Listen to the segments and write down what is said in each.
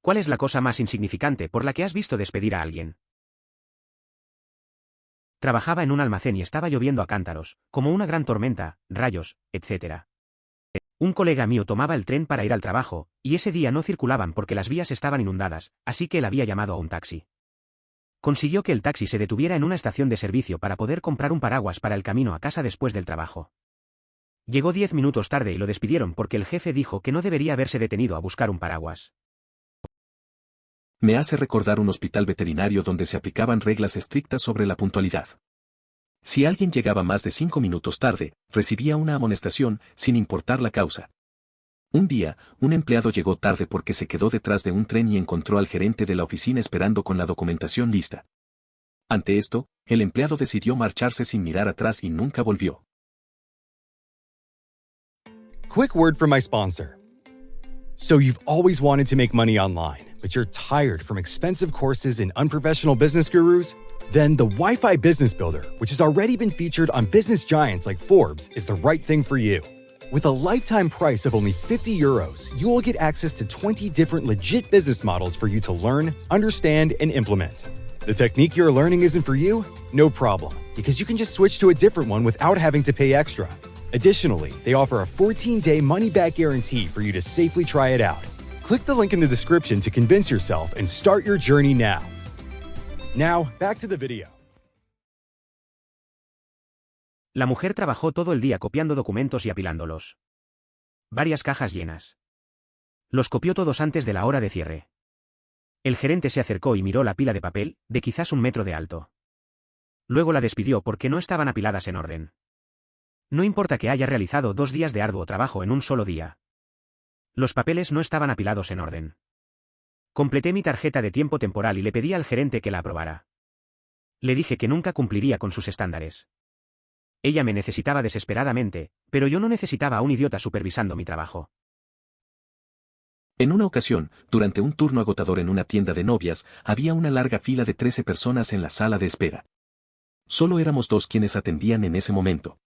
¿Cuál es la cosa más insignificante por la que has visto despedir a alguien? Trabajaba en un almacén y estaba lloviendo a cántaros, como una gran tormenta, rayos, etc. Un colega mío tomaba el tren para ir al trabajo, y ese día no circulaban porque las vías estaban inundadas, así que él había llamado a un taxi. Consiguió que el taxi se detuviera en una estación de servicio para poder comprar un paraguas para el camino a casa después del trabajo. Llegó 10 minutos tarde y lo despidieron porque el jefe dijo que no debería haberse detenido a buscar un paraguas. Me hace recordar un hospital veterinario donde se aplicaban reglas estrictas sobre la puntualidad. Si alguien llegaba más de 5 minutos tarde, recibía una amonestación, sin importar la causa. Un día, un empleado llegó tarde porque se quedó detrás de un tren y encontró al gerente de la oficina esperando con la documentación lista. Ante esto, el empleado decidió marcharse sin mirar atrás y nunca volvió. Quick word from my sponsor. So you've always wanted to make money online, but you're tired from expensive courses and unprofessional business gurus? Then the Wi-Fi Business Builder, which has already been featured on business giants like Forbes, is the right thing for you. With a lifetime price of only €50, you will get access to 20 different legit business models for you to learn, understand, and implement. The technique you're learning isn't for you? No problem, because you can just switch to a different one without having to pay extra. Additionally, they offer a 14-day money-back guarantee for you to safely try it out. Click the link in the description to convince yourself and start your journey now. Now, back to the video. La mujer trabajó todo el día copiando documentos y apilándolos. Varias cajas llenas. Los copió todos antes de la hora de cierre. El gerente se acercó y miró la pila de papel, de quizás 1 metro de alto. Luego la despidió porque no estaban apiladas en orden. No importa que haya realizado 2 días de arduo trabajo en un solo día. Los papeles no estaban apilados en orden. Completé mi tarjeta de tiempo temporal y le pedí al gerente que la aprobara. Le dije que nunca cumpliría con sus estándares. Ella me necesitaba desesperadamente, pero yo no necesitaba a un idiota supervisando mi trabajo. En una ocasión, durante un turno agotador en una tienda de novias, había una larga fila de 13 personas en la sala de espera. Solo éramos 2 quienes atendían en ese momento.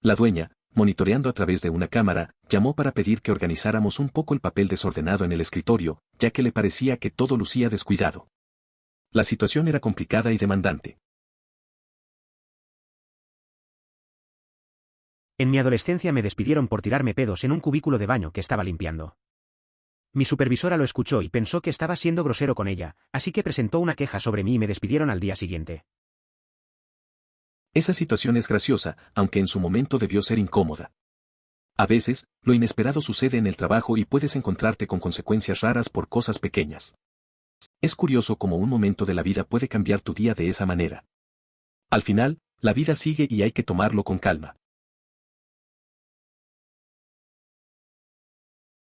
La dueña, monitoreando a través de una cámara, llamó para pedir que organizáramos un poco el papel desordenado en el escritorio, ya que le parecía que todo lucía descuidado. La situación era complicada y demandante. En mi adolescencia me despidieron por tirarme pedos en un cubículo de baño que estaba limpiando. Mi supervisora lo escuchó y pensó que estaba siendo grosero con ella, así que presentó una queja sobre mí y me despidieron al día siguiente. Esa situación es graciosa, aunque en su momento debió ser incómoda. A veces, lo inesperado sucede en el trabajo y puedes encontrarte con consecuencias raras por cosas pequeñas. Es curioso cómo un momento de la vida puede cambiar tu día de esa manera. Al final, la vida sigue y hay que tomarlo con calma.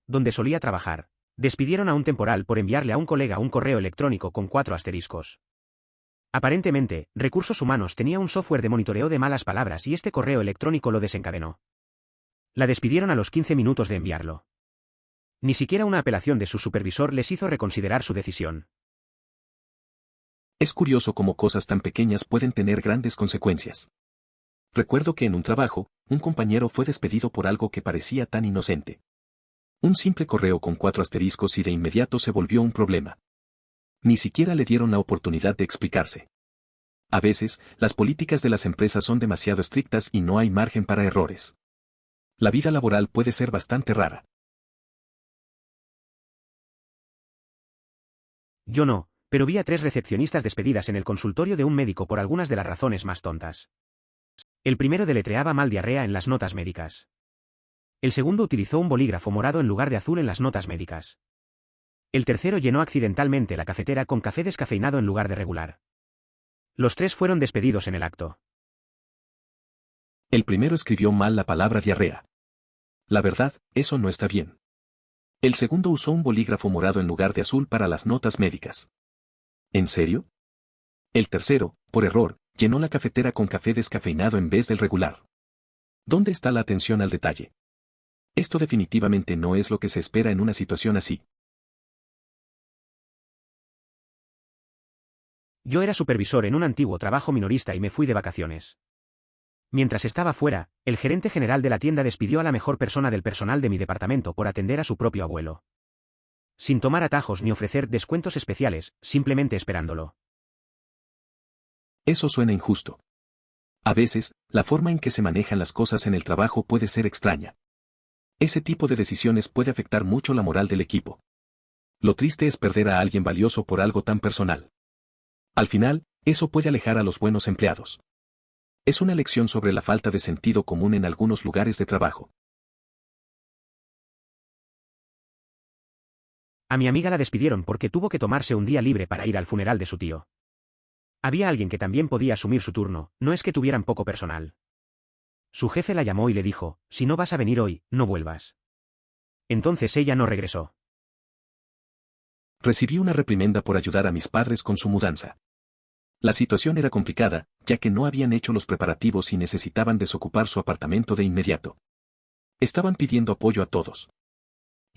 Donde solía trabajar, despidieron a un temporal por enviarle a un colega un correo electrónico con 4 asteriscos. Aparentemente, Recursos Humanos tenía un software de monitoreo de malas palabras y este correo electrónico lo desencadenó. La despidieron a los 15 minutos de enviarlo. Ni siquiera una apelación de su supervisor les hizo reconsiderar su decisión. Es curioso cómo cosas tan pequeñas pueden tener grandes consecuencias. Recuerdo que en un trabajo, un compañero fue despedido por algo que parecía tan inocente. Un simple correo con 4 asteriscos y de inmediato se volvió un problema. Ni siquiera le dieron la oportunidad de explicarse. A veces, las políticas de las empresas son demasiado estrictas y no hay margen para errores. La vida laboral puede ser bastante rara. Yo no, pero vi a 3 recepcionistas despedidas en el consultorio de un médico por algunas de las razones más tontas. El primero deletreaba mal diarrea en las notas médicas. El segundo utilizó un bolígrafo morado en lugar de azul en las notas médicas. El tercero llenó accidentalmente la cafetera con café descafeinado en lugar de regular. Los 3 fueron despedidos en el acto. El primero escribió mal la palabra diarrea. La verdad, eso no está bien. El segundo usó un bolígrafo morado en lugar de azul para las notas médicas. ¿En serio? El tercero, por error, llenó la cafetera con café descafeinado en vez del regular. ¿Dónde está la atención al detalle? Esto definitivamente no es lo que se espera en una situación así. Yo era supervisor en un antiguo trabajo minorista y me fui de vacaciones. Mientras estaba fuera, el gerente general de la tienda despidió a la mejor persona del personal de mi departamento por atender a su propio abuelo. sin tomar atajos ni ofrecer descuentos especiales, simplemente esperándolo. Eso suena injusto. A veces, la forma en que se manejan las cosas en el trabajo puede ser extraña. Ese tipo de decisiones puede afectar mucho la moral del equipo. Lo triste es perder a alguien valioso por algo tan personal. Al final, eso puede alejar a los buenos empleados. Es una lección sobre la falta de sentido común en algunos lugares de trabajo. A mi amiga la despidieron porque tuvo que tomarse un día libre para ir al funeral de su tío. Había alguien que también podía asumir su turno, no es que tuvieran poco personal. Su jefe la llamó y le dijo, si no vas a venir hoy, no vuelvas. Entonces ella no regresó. Recibí una reprimenda por ayudar a mis padres con su mudanza. La situación era complicada, ya que no habían hecho los preparativos y necesitaban desocupar su apartamento de inmediato. Estaban pidiendo apoyo a todos.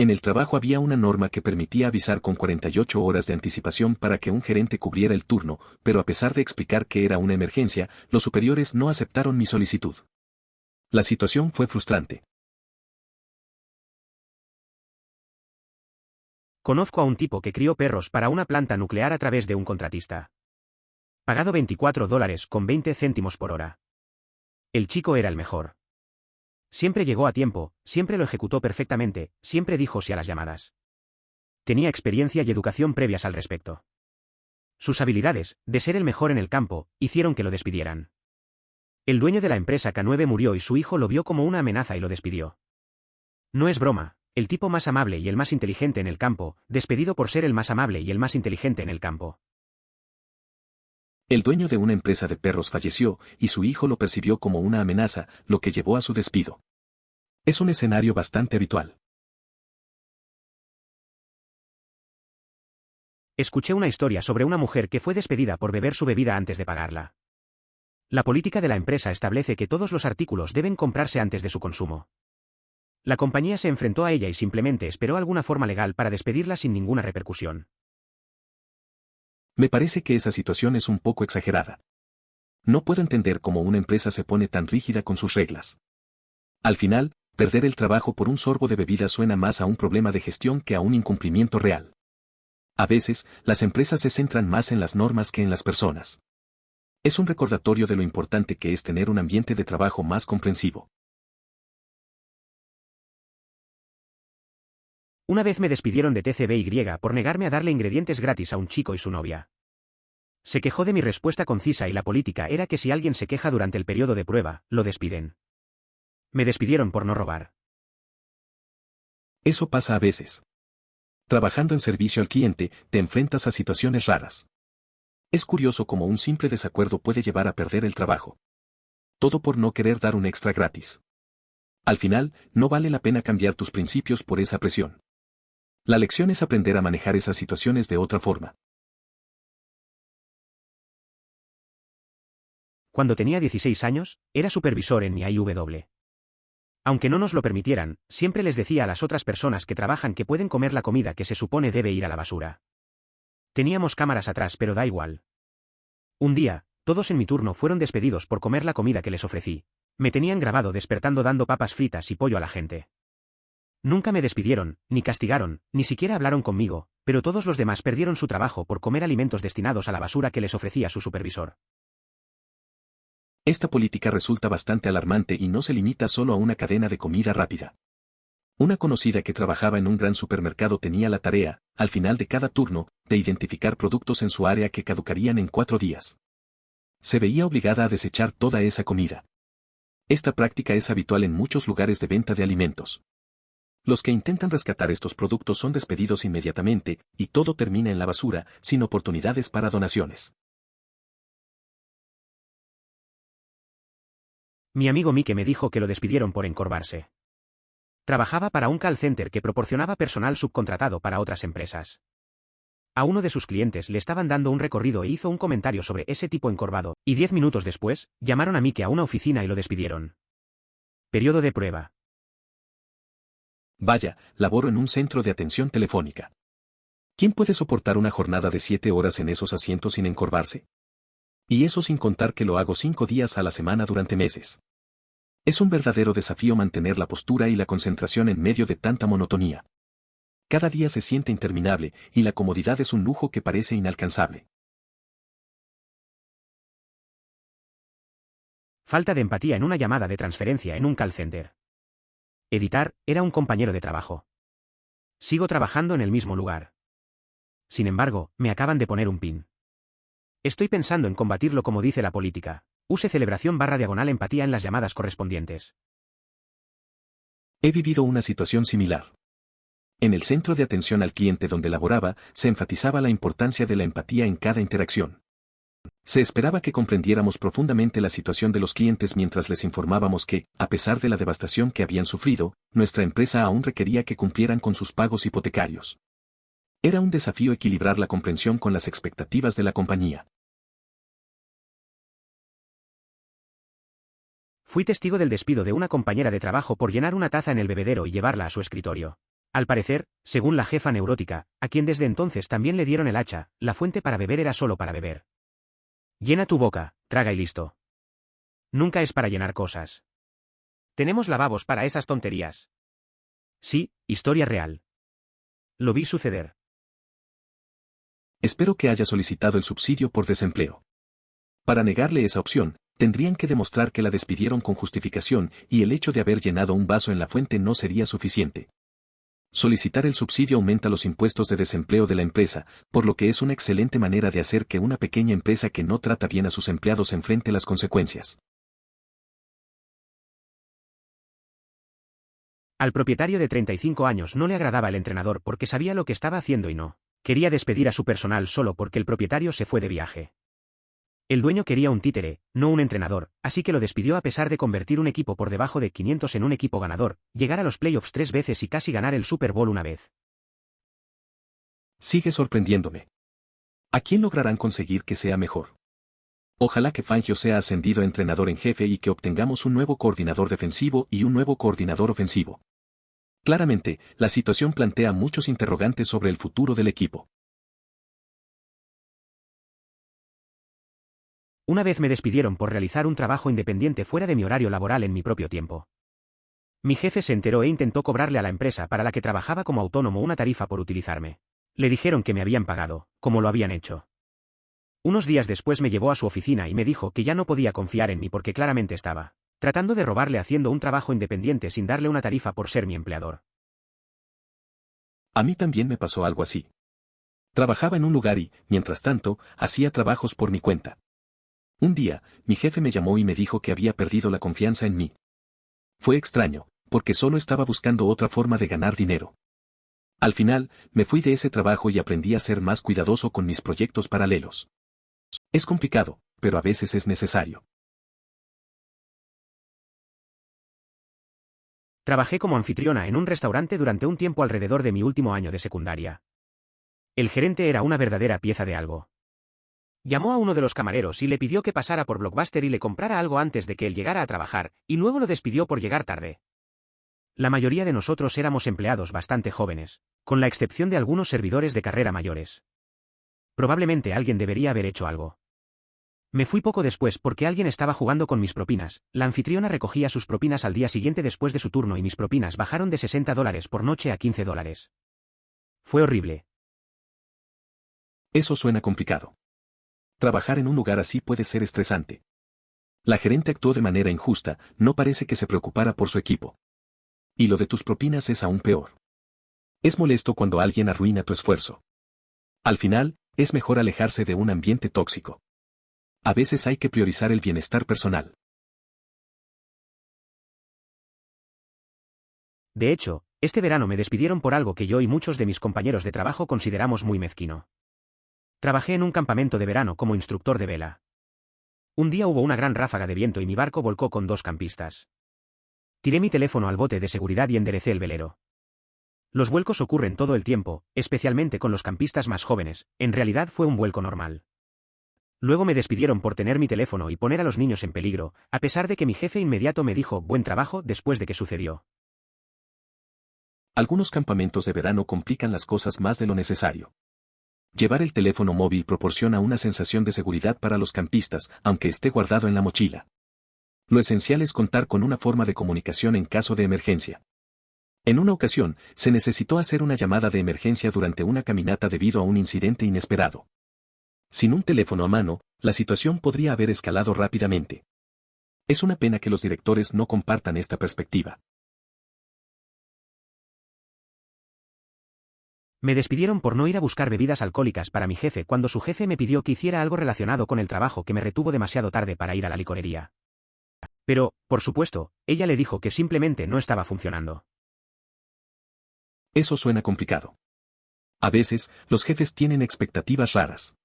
En el trabajo había una norma que permitía avisar con 48 horas de anticipación para que un gerente cubriera el turno, pero a pesar de explicar que era una emergencia, los superiores no aceptaron mi solicitud. La situación fue frustrante. Conozco a un tipo que crió perros para una planta nuclear a través de un contratista. Pagado $24 con 20 céntimos por hora. El chico era el mejor. Siempre llegó a tiempo, siempre lo ejecutó perfectamente, siempre dijo sí a las llamadas. Tenía experiencia y educación previas al respecto. Sus habilidades, de ser el mejor en el campo, hicieron que lo despidieran. El dueño de la empresa K9 murió y su hijo lo vio como una amenaza y lo despidió. No es broma, el tipo más amable y el más inteligente en el campo, despedido por ser el más amable y el más inteligente en el campo. El dueño de una empresa de perros falleció, y su hijo lo percibió como una amenaza, lo que llevó a su despido. Es un escenario bastante habitual. Escuché una historia sobre una mujer que fue despedida por beber su bebida antes de pagarla. La política de la empresa establece que todos los artículos deben comprarse antes de su consumo. La compañía se enfrentó a ella y simplemente esperó alguna forma legal para despedirla sin ninguna repercusión. Me parece que esa situación es un poco exagerada. No puedo entender cómo una empresa se pone tan rígida con sus reglas. Al final, perder el trabajo por un sorbo de bebida suena más a un problema de gestión que a un incumplimiento real. A veces, las empresas se centran más en las normas que en las personas. Es un recordatorio de lo importante que es tener un ambiente de trabajo más comprensivo. Una vez me despidieron de TCBY por negarme a darle ingredientes gratis a un chico y su novia. Se quejó de mi respuesta concisa y la política era que si alguien se queja durante el periodo de prueba, lo despiden. Me despidieron por no robar. Eso pasa a veces. Trabajando en servicio al cliente, te enfrentas a situaciones raras. Es curioso cómo un simple desacuerdo puede llevar a perder el trabajo. Todo por no querer dar un extra gratis. Al final, no vale la pena cambiar tus principios por esa presión. La lección es aprender a manejar esas situaciones de otra forma. Cuando tenía 16 años, era supervisor en mi IW. Aunque no nos lo permitieran, siempre les decía a las otras personas que trabajan que pueden comer la comida que se supone debe ir a la basura. Teníamos cámaras atrás, pero da igual. Un día, todos en mi turno fueron despedidos por comer la comida que les ofrecí. Me tenían grabado despertando dando papas fritas y pollo a la gente. Nunca me despidieron, ni castigaron, ni siquiera hablaron conmigo, pero todos los demás perdieron su trabajo por comer alimentos destinados a la basura que les ofrecía su supervisor. Esta política resulta bastante alarmante y no se limita solo a una cadena de comida rápida. Una conocida que trabajaba en un gran supermercado tenía la tarea, al final de cada turno, de identificar productos en su área que caducarían en 4 días. Se veía obligada a desechar toda esa comida. Esta práctica es habitual en muchos lugares de venta de alimentos. Los que intentan rescatar estos productos son despedidos inmediatamente, y todo termina en la basura, sin oportunidades para donaciones. Mi amigo Mike me dijo que lo despidieron por encorvarse. Trabajaba para un call center que proporcionaba personal subcontratado para otras empresas. A uno de sus clientes le estaban dando un recorrido e hizo un comentario sobre ese tipo encorvado, y 10 minutos después, llamaron a Mike a una oficina y lo despidieron. Periodo de prueba. Vaya, laboro en un centro de atención telefónica. ¿Quién puede soportar una jornada de 7 horas en esos asientos sin encorvarse? Y eso sin contar que lo hago 5 días a la semana durante meses. Es un verdadero desafío mantener la postura y la concentración en medio de tanta monotonía. Cada día se siente interminable, y la comodidad es un lujo que parece inalcanzable. Falta de empatía en una llamada de transferencia en un call center. Editar, era un compañero de trabajo. Sigo trabajando en el mismo lugar. Sin embargo, me acaban de poner un pin. Estoy pensando en combatirlo como dice la política. Use celebración/empatía en las llamadas correspondientes. He vivido una situación similar. En el centro de atención al cliente donde laboraba, se enfatizaba la importancia de la empatía en cada interacción. Se esperaba que comprendiéramos profundamente la situación de los clientes mientras les informábamos que, a pesar de la devastación que habían sufrido, nuestra empresa aún requería que cumplieran con sus pagos hipotecarios. Era un desafío equilibrar la comprensión con las expectativas de la compañía. Fui testigo del despido de una compañera de trabajo por llenar una taza en el bebedero y llevarla a su escritorio. Al parecer, según la jefa neurótica, a quien desde entonces también le dieron el hacha, la fuente para beber era solo para beber. Llena tu boca, traga y listo. Nunca es para llenar cosas. Tenemos lavabos para esas tonterías. Sí, historia real. Lo vi suceder. Espero que haya solicitado el subsidio por desempleo. Para negarle esa opción, tendrían que demostrar que la despidieron con justificación y el hecho de haber llenado un vaso en la fuente no sería suficiente. Solicitar el subsidio aumenta los impuestos de desempleo de la empresa, por lo que es una excelente manera de hacer que una pequeña empresa que no trata bien a sus empleados enfrente las consecuencias. Al propietario de 35 años no le agradaba el entrenador porque sabía lo que estaba haciendo y no quería despedir a su personal solo porque el propietario se fue de viaje. El dueño quería un títere, no un entrenador, así que lo despidió a pesar de convertir un equipo por debajo de 500 en un equipo ganador, llegar a los playoffs 3 veces y casi ganar el Super Bowl una vez. Sigue sorprendiéndome. ¿A quién lograrán conseguir que sea mejor? Ojalá que Fangio sea ascendido a entrenador en jefe y que obtengamos un nuevo coordinador defensivo y un nuevo coordinador ofensivo. Claramente, la situación plantea muchos interrogantes sobre el futuro del equipo. Una vez me despidieron por realizar un trabajo independiente fuera de mi horario laboral en mi propio tiempo. Mi jefe se enteró e intentó cobrarle a la empresa para la que trabajaba como autónomo una tarifa por utilizarme. Le dijeron que me habían pagado, como lo habían hecho. Unos días después me llevó a su oficina y me dijo que ya no podía confiar en mí porque claramente estaba tratando de robarle haciendo un trabajo independiente sin darle una tarifa por ser mi empleador. A mí también me pasó algo así. Trabajaba en un lugar y, mientras tanto, hacía trabajos por mi cuenta. Un día, mi jefe me llamó y me dijo que había perdido la confianza en mí. Fue extraño, porque solo estaba buscando otra forma de ganar dinero. Al final, me fui de ese trabajo y aprendí a ser más cuidadoso con mis proyectos paralelos. Es complicado, pero a veces es necesario. Trabajé como anfitriona en un restaurante durante un tiempo alrededor de mi último año de secundaria. El gerente era una verdadera pieza de algo. Llamó a uno de los camareros y le pidió que pasara por Blockbuster y le comprara algo antes de que él llegara a trabajar, y luego lo despidió por llegar tarde. La mayoría de nosotros éramos empleados bastante jóvenes, con la excepción de algunos servidores de carrera mayores. Probablemente alguien debería haber hecho algo. Me fui poco después porque alguien estaba jugando con mis propinas. La anfitriona recogía sus propinas al día siguiente después de su turno y mis propinas bajaron de $60 por noche a $15. Fue horrible. Eso suena complicado. Trabajar en un lugar así puede ser estresante. La gerente actuó de manera injusta, no parece que se preocupara por su equipo. Y lo de tus propinas es aún peor. Es molesto cuando alguien arruina tu esfuerzo. Al final, es mejor alejarse de un ambiente tóxico. A veces hay que priorizar el bienestar personal. De hecho, este verano me despidieron por algo que yo y muchos de mis compañeros de trabajo consideramos muy mezquino. Trabajé en un campamento de verano como instructor de vela. Un día hubo una gran ráfaga de viento y mi barco volcó con 2 campistas. Tiré mi teléfono al bote de seguridad y enderecé el velero. Los vuelcos ocurren todo el tiempo, especialmente con los campistas más jóvenes, en realidad fue un vuelco normal. Luego me despidieron por tener mi teléfono y poner a los niños en peligro, a pesar de que mi jefe inmediato me dijo buen trabajo después de que sucedió. Algunos campamentos de verano complican las cosas más de lo necesario. Llevar el teléfono móvil proporciona una sensación de seguridad para los campistas, aunque esté guardado en la mochila. Lo esencial es contar con una forma de comunicación en caso de emergencia. En una ocasión, se necesitó hacer una llamada de emergencia durante una caminata debido a un incidente inesperado. Sin un teléfono a mano, la situación podría haber escalado rápidamente. Es una pena que los directores no compartan esta perspectiva. Me despidieron por no ir a buscar bebidas alcohólicas para mi jefe cuando su jefe me pidió que hiciera algo relacionado con el trabajo que me retuvo demasiado tarde para ir a la licorería. Pero, por supuesto, ella le dijo que simplemente no estaba funcionando. Eso suena complicado. A veces, los jefes tienen expectativas raras.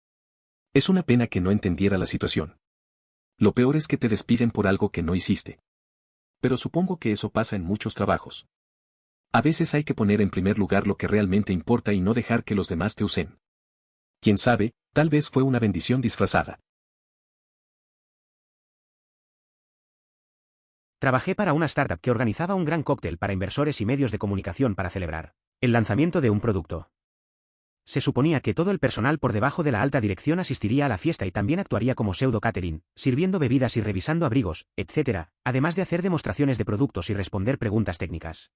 Es una pena que no entendiera la situación. Lo peor es que te despiden por algo que no hiciste. Pero supongo que eso pasa en muchos trabajos. A veces hay que poner en primer lugar lo que realmente importa y no dejar que los demás te usen. Quién sabe, tal vez fue una bendición disfrazada. Trabajé para una startup que organizaba un gran cóctel para inversores y medios de comunicación para celebrar el lanzamiento de un producto. Se suponía que todo el personal por debajo de la alta dirección asistiría a la fiesta y también actuaría como pseudo catering, sirviendo bebidas y revisando abrigos, etc., además de hacer demostraciones de productos y responder preguntas técnicas.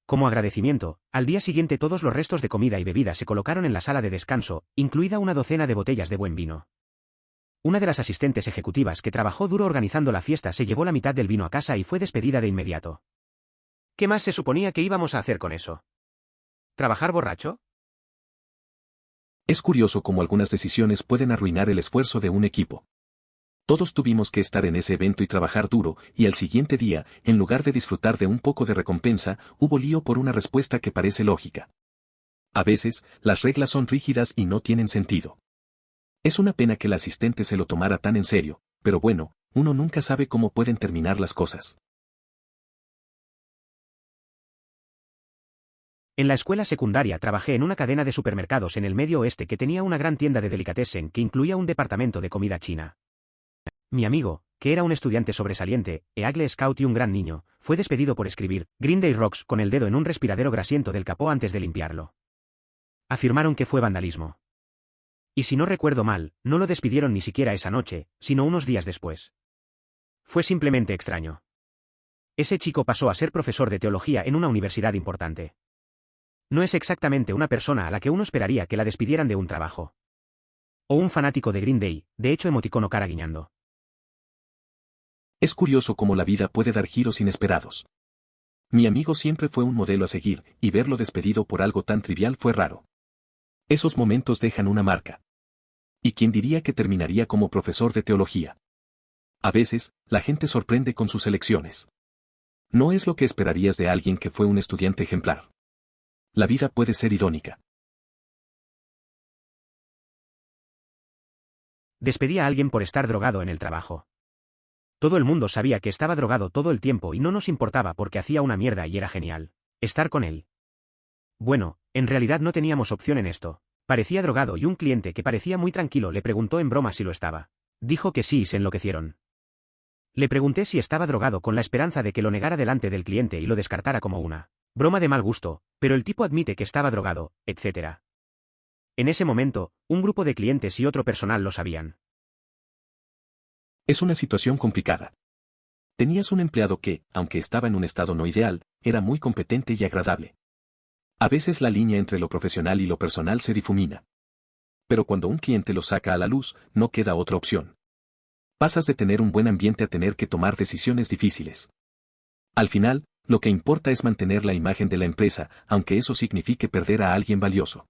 Como agradecimiento, al día siguiente todos los restos de comida y bebida se colocaron en la sala de descanso, incluida una docena de botellas de buen vino. Una de las asistentes ejecutivas que trabajó duro organizando la fiesta se llevó la mitad del vino a casa y fue despedida de inmediato. ¿Qué más se suponía que íbamos a hacer con eso? ¿Trabajar borracho? Es curioso cómo algunas decisiones pueden arruinar el esfuerzo de un equipo. Todos tuvimos que estar en ese evento y trabajar duro, y al siguiente día, en lugar de disfrutar de un poco de recompensa, hubo lío por una respuesta que parece lógica. A veces, las reglas son rígidas y no tienen sentido. Es una pena que el asistente se lo tomara tan en serio, pero bueno, uno nunca sabe cómo pueden terminar las cosas. En la escuela secundaria trabajé en una cadena de supermercados en el Medio Oeste que tenía una gran tienda de delicatessen que incluía un departamento de comida china. Mi amigo, que era un estudiante sobresaliente, Eagle Scout y un gran niño, fue despedido por escribir Green Day Rocks con el dedo en un respiradero grasiento del capó antes de limpiarlo. Afirmaron que fue vandalismo. Y si no recuerdo mal, no lo despidieron ni siquiera esa noche, sino unos días después. Fue simplemente extraño. Ese chico pasó a ser profesor de teología en una universidad importante. No es exactamente una persona a la que uno esperaría que la despidieran de un trabajo. O un fanático de Green Day, de hecho emoticono cara guiñando. Es curioso cómo la vida puede dar giros inesperados. Mi amigo siempre fue un modelo a seguir, y verlo despedido por algo tan trivial fue raro. Esos momentos dejan una marca. ¿Y quién diría que terminaría como profesor de teología? A veces, la gente sorprende con sus elecciones. No es lo que esperarías de alguien que fue un estudiante ejemplar. La vida puede ser irónica. Despedí a alguien por estar drogado en el trabajo. Todo el mundo sabía que estaba drogado todo el tiempo y no nos importaba porque hacía una mierda y era genial estar con él. Bueno, en realidad no teníamos opción en esto. Parecía drogado y un cliente que parecía muy tranquilo le preguntó en broma si lo estaba. Dijo que sí y se enloquecieron. Le pregunté si estaba drogado con la esperanza de que lo negara delante del cliente y lo descartara como una broma de mal gusto, pero el tipo admite que estaba drogado, etc. En ese momento, un grupo de clientes y otro personal lo sabían. Es una situación complicada. Tenías un empleado que, aunque estaba en un estado no ideal, era muy competente y agradable. A veces la línea entre lo profesional y lo personal se difumina. Pero cuando un cliente lo saca a la luz, no queda otra opción. Pasas de tener un buen ambiente a tener que tomar decisiones difíciles. Al final, lo que importa es mantener la imagen de la empresa, aunque eso signifique perder a alguien valioso.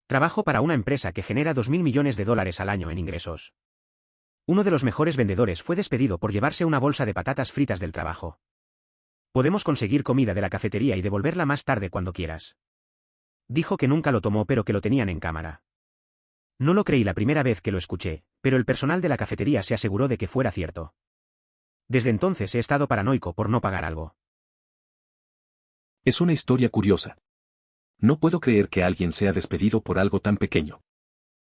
Trabajo para una empresa que genera $2.000 millones al año en ingresos. Uno de los mejores vendedores fue despedido por llevarse una bolsa de patatas fritas del trabajo. Podemos conseguir comida de la cafetería y devolverla más tarde cuando quieras. Dijo que nunca lo tomó pero que lo tenían en cámara. No lo creí la primera vez que lo escuché, pero el personal de la cafetería se aseguró de que fuera cierto. Desde entonces he estado paranoico por no pagar algo. Es una historia curiosa. No puedo creer que alguien sea despedido por algo tan pequeño.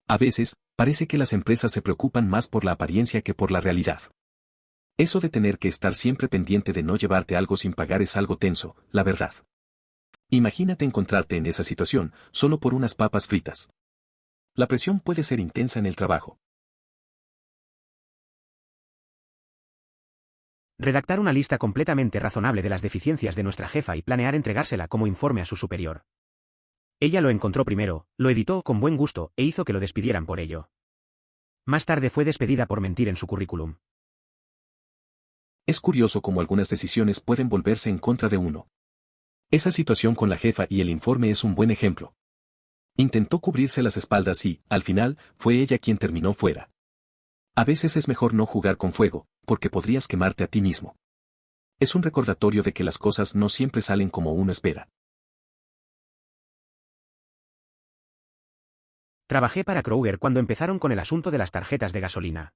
A veces, parece que las empresas se preocupan más por la apariencia que por la realidad. Eso de tener que estar siempre pendiente de no llevarte algo sin pagar es algo tenso, la verdad. Imagínate encontrarte en esa situación, solo por unas papas fritas. La presión puede ser intensa en el trabajo. Redactar una lista completamente razonable de las deficiencias de nuestra jefa y planear entregársela como informe a su superior. Ella lo encontró primero, lo editó con buen gusto e hizo que lo despidieran por ello. Más tarde fue despedida por mentir en su currículum. Es curioso cómo algunas decisiones pueden volverse en contra de uno. Esa situación con la jefa y el informe es un buen ejemplo. Intentó cubrirse las espaldas y, al final, fue ella quien terminó fuera. A veces es mejor no jugar con fuego, porque podrías quemarte a ti mismo. Es un recordatorio de que las cosas no siempre salen como uno espera. Trabajé para Kroger cuando empezaron con el asunto de las tarjetas de gasolina.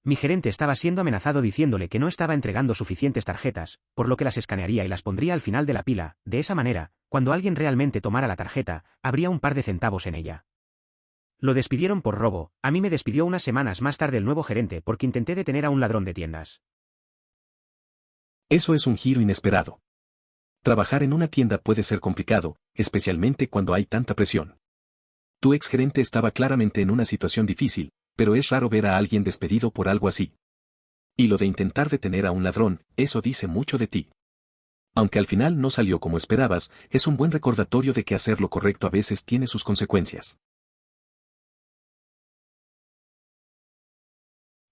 Mi gerente estaba siendo amenazado diciéndole que no estaba entregando suficientes tarjetas, por lo que las escanearía y las pondría al final de la pila. De esa manera, cuando alguien realmente tomara la tarjeta, habría un par de centavos en ella. Lo despidieron por robo. A mí me despidió unas semanas más tarde el nuevo gerente porque intenté detener a un ladrón de tiendas. Eso es un giro inesperado. Trabajar en una tienda puede ser complicado, especialmente cuando hay tanta presión. Tu exgerente estaba claramente en una situación difícil, pero es raro ver a alguien despedido por algo así. Y lo de intentar detener a un ladrón, eso dice mucho de ti. Aunque al final no salió como esperabas, es un buen recordatorio de que hacer lo correcto a veces tiene sus consecuencias.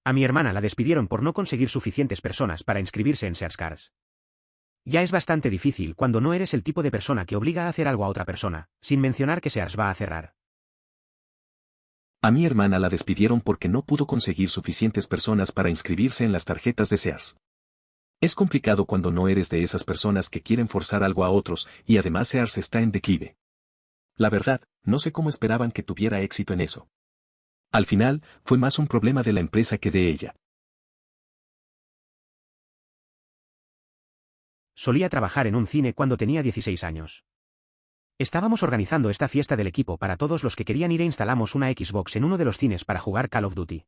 A mi hermana la despidieron por no conseguir suficientes personas para inscribirse en Sears Cars. Ya es bastante difícil cuando no eres el tipo de persona que obliga a hacer algo a otra persona, sin mencionar que Sears va a cerrar. A mi hermana la despidieron porque no pudo conseguir suficientes personas para inscribirse en las tarjetas de Sears. Es complicado cuando no eres de esas personas que quieren forzar algo a otros, y además Sears está en declive. La verdad, no sé cómo esperaban que tuviera éxito en eso. Al final, fue más un problema de la empresa que de ella. Solía trabajar en un cine cuando tenía 16 años. Estábamos organizando esta fiesta del equipo para todos los que querían ir e instalamos una Xbox en uno de los cines para jugar Call of Duty.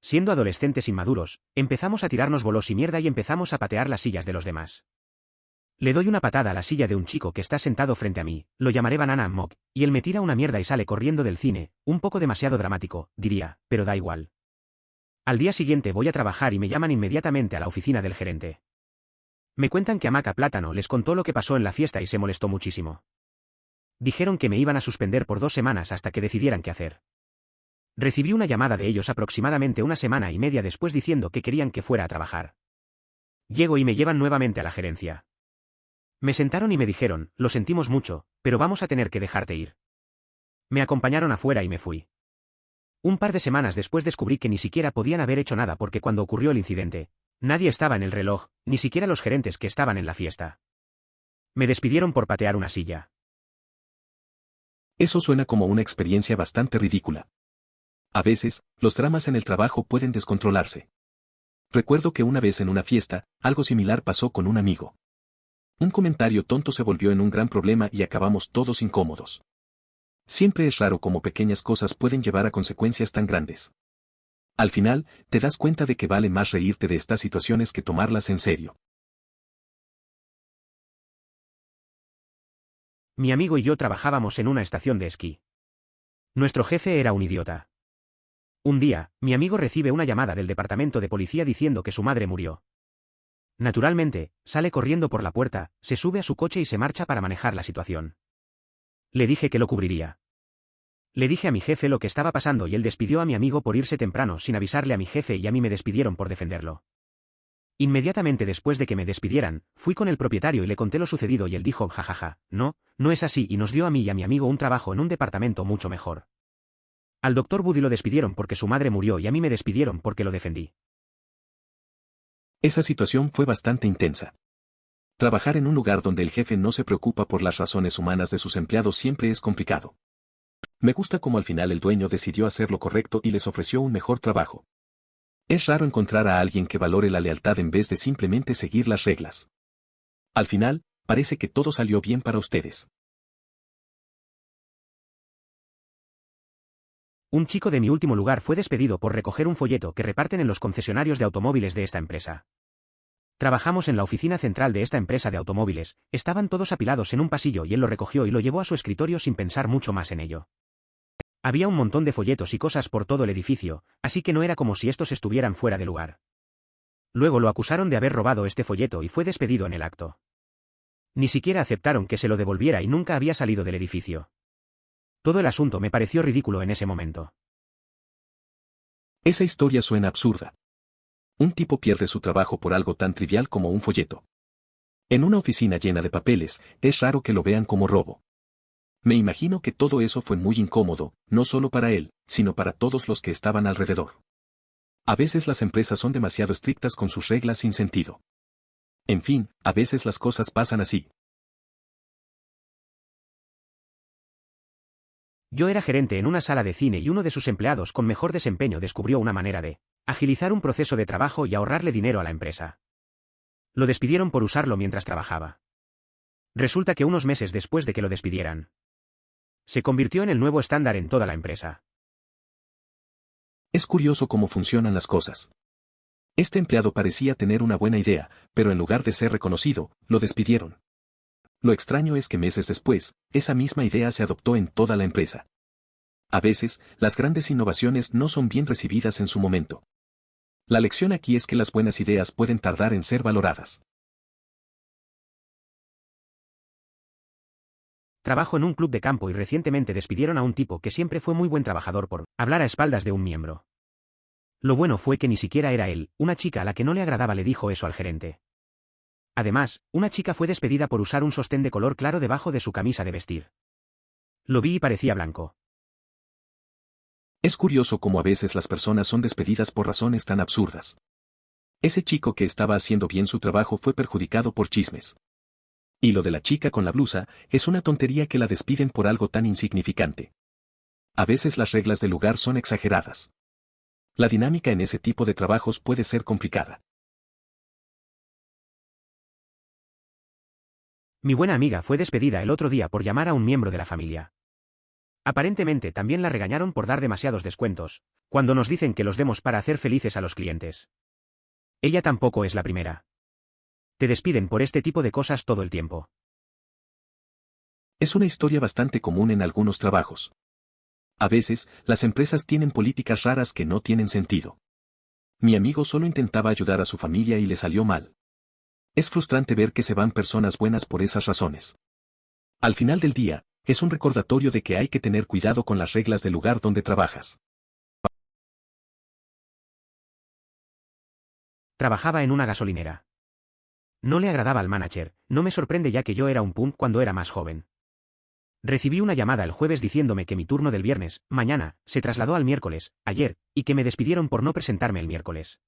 Siendo adolescentes inmaduros, empezamos a tirarnos bolos y mierda y empezamos a patear las sillas de los demás. Le doy una patada a la silla de un chico que está sentado frente a mí, lo llamaré Banana Mob, y él me tira una mierda y sale corriendo del cine, un poco demasiado dramático, diría, pero da igual. Al día siguiente voy a trabajar y me llaman inmediatamente a la oficina del gerente. Me cuentan que a Maca Plátano les contó lo que pasó en la fiesta y se molestó muchísimo. Dijeron que me iban a suspender por 2 semanas hasta que decidieran qué hacer. Recibí una llamada de ellos aproximadamente 1 semana y media después diciendo que querían que fuera a trabajar. Llego y me llevan nuevamente a la gerencia. Me sentaron y me dijeron, lo sentimos mucho, pero vamos a tener que dejarte ir. Me acompañaron afuera y me fui. Un par de semanas después descubrí que ni siquiera podían haber hecho nada porque cuando ocurrió el incidente, nadie estaba en el reloj, ni siquiera los gerentes que estaban en la fiesta. Me despidieron por patear una silla. Eso suena como una experiencia bastante ridícula. A veces, los dramas en el trabajo pueden descontrolarse. Recuerdo que una vez en una fiesta, algo similar pasó con un amigo. Un comentario tonto se volvió en un gran problema y acabamos todos incómodos. Siempre es raro cómo pequeñas cosas pueden llevar a consecuencias tan grandes. Al final, te das cuenta de que vale más reírte de estas situaciones que tomarlas en serio. Mi amigo y yo trabajábamos en una estación de esquí. Nuestro jefe era un idiota. Un día, mi amigo recibe una llamada del departamento de policía diciendo que su madre murió. Naturalmente, sale corriendo por la puerta, se sube a su coche y se marcha para manejar la situación. Le dije que lo cubriría. Le dije a mi jefe lo que estaba pasando y él despidió a mi amigo por irse temprano sin avisarle a mi jefe y a mí me despidieron por defenderlo. Inmediatamente después de que me despidieran, fui con el propietario y le conté lo sucedido y él dijo jajaja, no es así y nos dio a mí y a mi amigo un trabajo en un departamento mucho mejor. Al doctor Buddy lo despidieron porque su madre murió y a mí me despidieron porque lo defendí. Esa situación fue bastante intensa. Trabajar en un lugar donde el jefe no se preocupa por las razones humanas de sus empleados siempre es complicado. Me gusta cómo al final el dueño decidió hacer lo correcto y les ofreció un mejor trabajo. Es raro encontrar a alguien que valore la lealtad en vez de simplemente seguir las reglas. Al final, parece que todo salió bien para ustedes. Un chico de mi último lugar fue despedido por recoger un folleto que reparten en los concesionarios de automóviles de esta empresa. Trabajamos en la oficina central de esta empresa de automóviles, estaban todos apilados en un pasillo y él lo recogió y lo llevó a su escritorio sin pensar mucho más en ello. Había un montón de folletos y cosas por todo el edificio, así que no era como si estos estuvieran fuera de lugar. Luego lo acusaron de haber robado este folleto y fue despedido en el acto. Ni siquiera aceptaron que se lo devolviera y nunca había salido del edificio. Todo el asunto me pareció ridículo en ese momento. Esa historia suena absurda. Un tipo pierde su trabajo por algo tan trivial como un folleto. En una oficina llena de papeles, es raro que lo vean como robo. Me imagino que todo eso fue muy incómodo, no solo para él, sino para todos los que estaban alrededor. A veces las empresas son demasiado estrictas con sus reglas sin sentido. En fin, a veces las cosas pasan así. Yo era gerente en una sala de cine y uno de sus empleados con mejor desempeño descubrió una manera de agilizar un proceso de trabajo y ahorrarle dinero a la empresa. Lo despidieron por usarlo mientras trabajaba. Resulta que unos meses después de que lo despidieran, se convirtió en el nuevo estándar en toda la empresa. Es curioso cómo funcionan las cosas. Este empleado parecía tener una buena idea, pero en lugar de ser reconocido, lo despidieron. Lo extraño es que meses después, esa misma idea se adoptó en toda la empresa. A veces, las grandes innovaciones no son bien recibidas en su momento. La lección aquí es que las buenas ideas pueden tardar en ser valoradas. Trabajo en un club de campo y recientemente despidieron a un tipo que siempre fue muy buen trabajador por hablar a espaldas de un miembro. Lo bueno fue que ni siquiera era él, una chica a la que no le agradaba le dijo eso al gerente. Además, una chica fue despedida por usar un sostén de color claro debajo de su camisa de vestir. Lo vi y parecía blanco. Es curioso cómo a veces las personas son despedidas por razones tan absurdas. Ese chico que estaba haciendo bien su trabajo fue perjudicado por chismes. Y lo de la chica con la blusa es una tontería que la despiden por algo tan insignificante. A veces las reglas del lugar son exageradas. La dinámica en ese tipo de trabajos puede ser complicada. Mi buena amiga fue despedida el otro día por llamar a un miembro de la familia. Aparentemente también la regañaron por dar demasiados descuentos, cuando nos dicen que los demos para hacer felices a los clientes. Ella tampoco es la primera. Te despiden por este tipo de cosas todo el tiempo. Es una historia bastante común en algunos trabajos. A veces, las empresas tienen políticas raras que no tienen sentido. Mi amigo solo intentaba ayudar a su familia y le salió mal. Es frustrante ver que se van personas buenas por esas razones. Al final del día, es un recordatorio de que hay que tener cuidado con las reglas del lugar donde trabajas. Trabajaba en una gasolinera. No le agradaba al manager, no me sorprende ya que yo era un punk cuando era más joven. Recibí una llamada el jueves diciéndome que mi turno del viernes, mañana, se trasladó al miércoles, ayer, y que me despidieron por no presentarme el miércoles.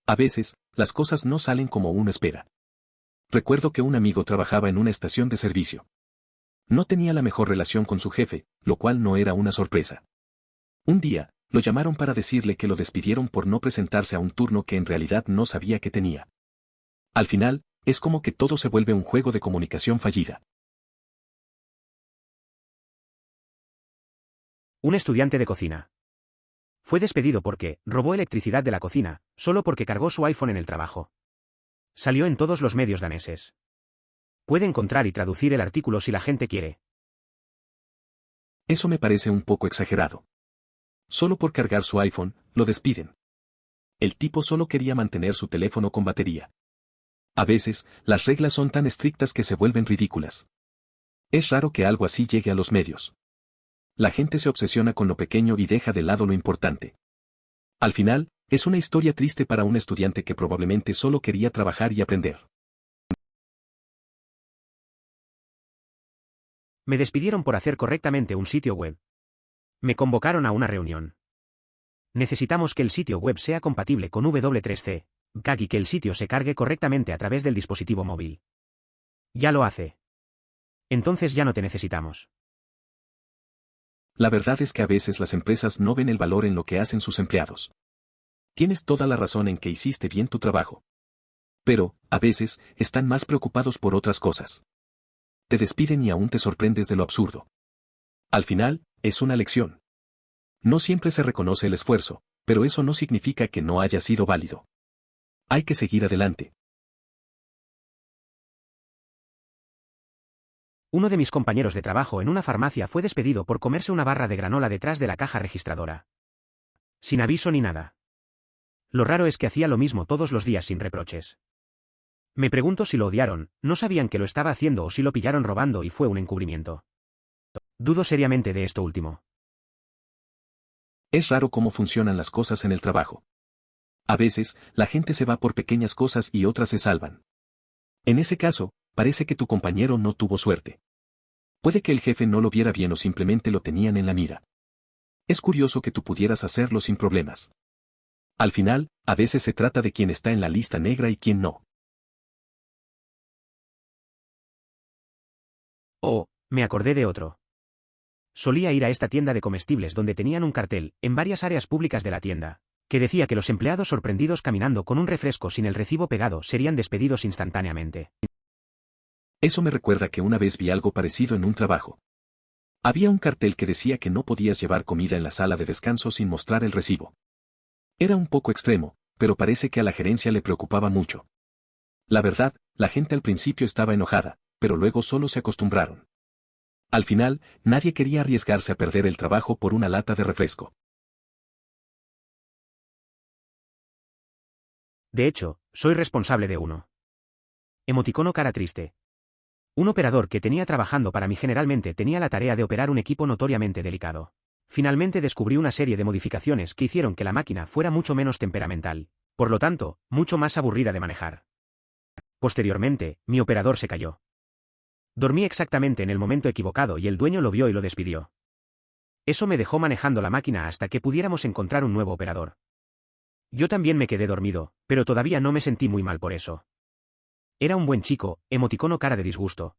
A veces, las cosas no salen como uno espera. Recuerdo que un amigo trabajaba en una estación de servicio. No tenía la mejor relación con su jefe, lo cual no era una sorpresa. Un día, lo llamaron para decirle que lo despidieron por no presentarse a un turno que en realidad no sabía que tenía. Al final, es como que todo se vuelve un juego de comunicación fallida. Un estudiante de cocina. Fue despedido porque robó electricidad de la cocina, solo porque cargó su iPhone en el trabajo. Salió en todos los medios daneses. Puede encontrar y traducir el artículo si la gente quiere. Eso me parece un poco exagerado. Solo por cargar su iPhone, lo despiden. El tipo solo quería mantener su teléfono con batería. A veces, las reglas son tan estrictas que se vuelven ridículas. Es raro que algo así llegue a los medios. La gente se obsesiona con lo pequeño y deja de lado lo importante. Al final, es una historia triste para un estudiante que probablemente solo quería trabajar y aprender. Me despidieron por hacer correctamente un sitio web. Me convocaron a una reunión. Necesitamos que el sitio web sea compatible con W3C, GAG y que el sitio se cargue correctamente a través del dispositivo móvil. Ya lo hace. Entonces ya no te necesitamos. La verdad es que a veces las empresas no ven el valor en lo que hacen sus empleados. Tienes toda la razón en que hiciste bien tu trabajo. Pero, a veces, están más preocupados por otras cosas. Te despiden y aún te sorprendes de lo absurdo. Al final, es una lección. No siempre se reconoce el esfuerzo, pero eso no significa que no haya sido válido. Hay que seguir adelante. Uno de mis compañeros de trabajo en una farmacia fue despedido por comerse una barra de granola detrás de la caja registradora. Sin aviso ni nada. Lo raro es que hacía lo mismo todos los días sin reproches. Me pregunto si lo odiaron, no sabían que lo estaba haciendo o si lo pillaron robando y fue un encubrimiento. Dudo seriamente de esto último. Es raro cómo funcionan las cosas en el trabajo. A veces, la gente se va por pequeñas cosas y otras se salvan. En ese caso, parece que tu compañero no tuvo suerte. Puede que el jefe no lo viera bien o simplemente lo tenían en la mira. Es curioso que tú pudieras hacerlo sin problemas. Al final, a veces se trata de quién está en la lista negra y quién no. Oh, me acordé de otro. Solía ir a esta tienda de comestibles donde tenían un cartel, en varias áreas públicas de la tienda, que decía que los empleados sorprendidos caminando con un refresco sin el recibo pegado serían despedidos instantáneamente. Eso me recuerda que una vez vi algo parecido en un trabajo. Había un cartel que decía que no podías llevar comida en la sala de descanso sin mostrar el recibo. Era un poco extremo, pero parece que a la gerencia le preocupaba mucho. La verdad, la gente al principio estaba enojada, pero luego solo se acostumbraron. Al final, nadie quería arriesgarse a perder el trabajo por una lata de refresco. De hecho, soy responsable de uno. Emoticono cara triste. Un operador que tenía trabajando para mí generalmente tenía la tarea de operar un equipo notoriamente delicado. Finalmente descubrí una serie de modificaciones que hicieron que la máquina fuera mucho menos temperamental, por lo tanto, mucho más aburrida de manejar. Posteriormente, mi operador se cayó. Dormí exactamente en el momento equivocado y el dueño lo vio y lo despidió. Eso me dejó manejando la máquina hasta que pudiéramos encontrar un nuevo operador. Yo también me quedé dormido, pero todavía no me sentí muy mal por eso. Era un buen chico, emoticono cara de disgusto.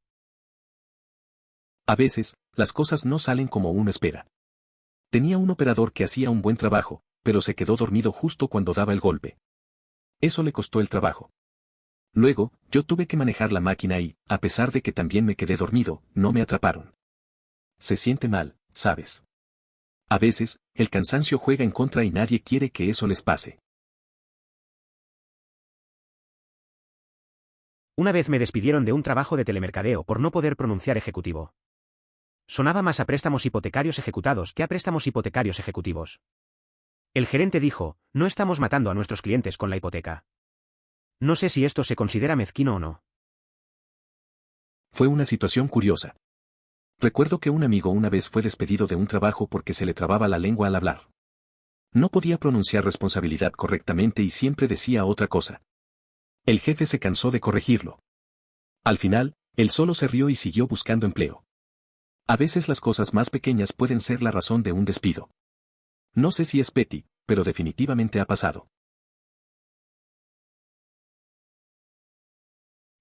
A veces, las cosas no salen como uno espera. Tenía un operador que hacía un buen trabajo, pero se quedó dormido justo cuando daba el golpe. Eso le costó el trabajo. Luego, yo tuve que manejar la máquina y, a pesar de que también me quedé dormido, no me atraparon. Se siente mal, ¿sabes? A veces, el cansancio juega en contra y nadie quiere que eso les pase. Una vez me despidieron de un trabajo de telemercadeo por no poder pronunciar ejecutivo. Sonaba más a préstamos hipotecarios ejecutados que a préstamos hipotecarios ejecutivos. El gerente dijo, no estamos matando a nuestros clientes con la hipoteca. No sé si esto se considera mezquino o no. Fue una situación curiosa. Recuerdo que un amigo una vez fue despedido de un trabajo porque se le trababa la lengua al hablar. No podía pronunciar responsabilidad correctamente y siempre decía otra cosa. El jefe se cansó de corregirlo. Al final, él solo se rió y siguió buscando empleo. A veces las cosas más pequeñas pueden ser la razón de un despido. No sé si es petty, pero definitivamente ha pasado.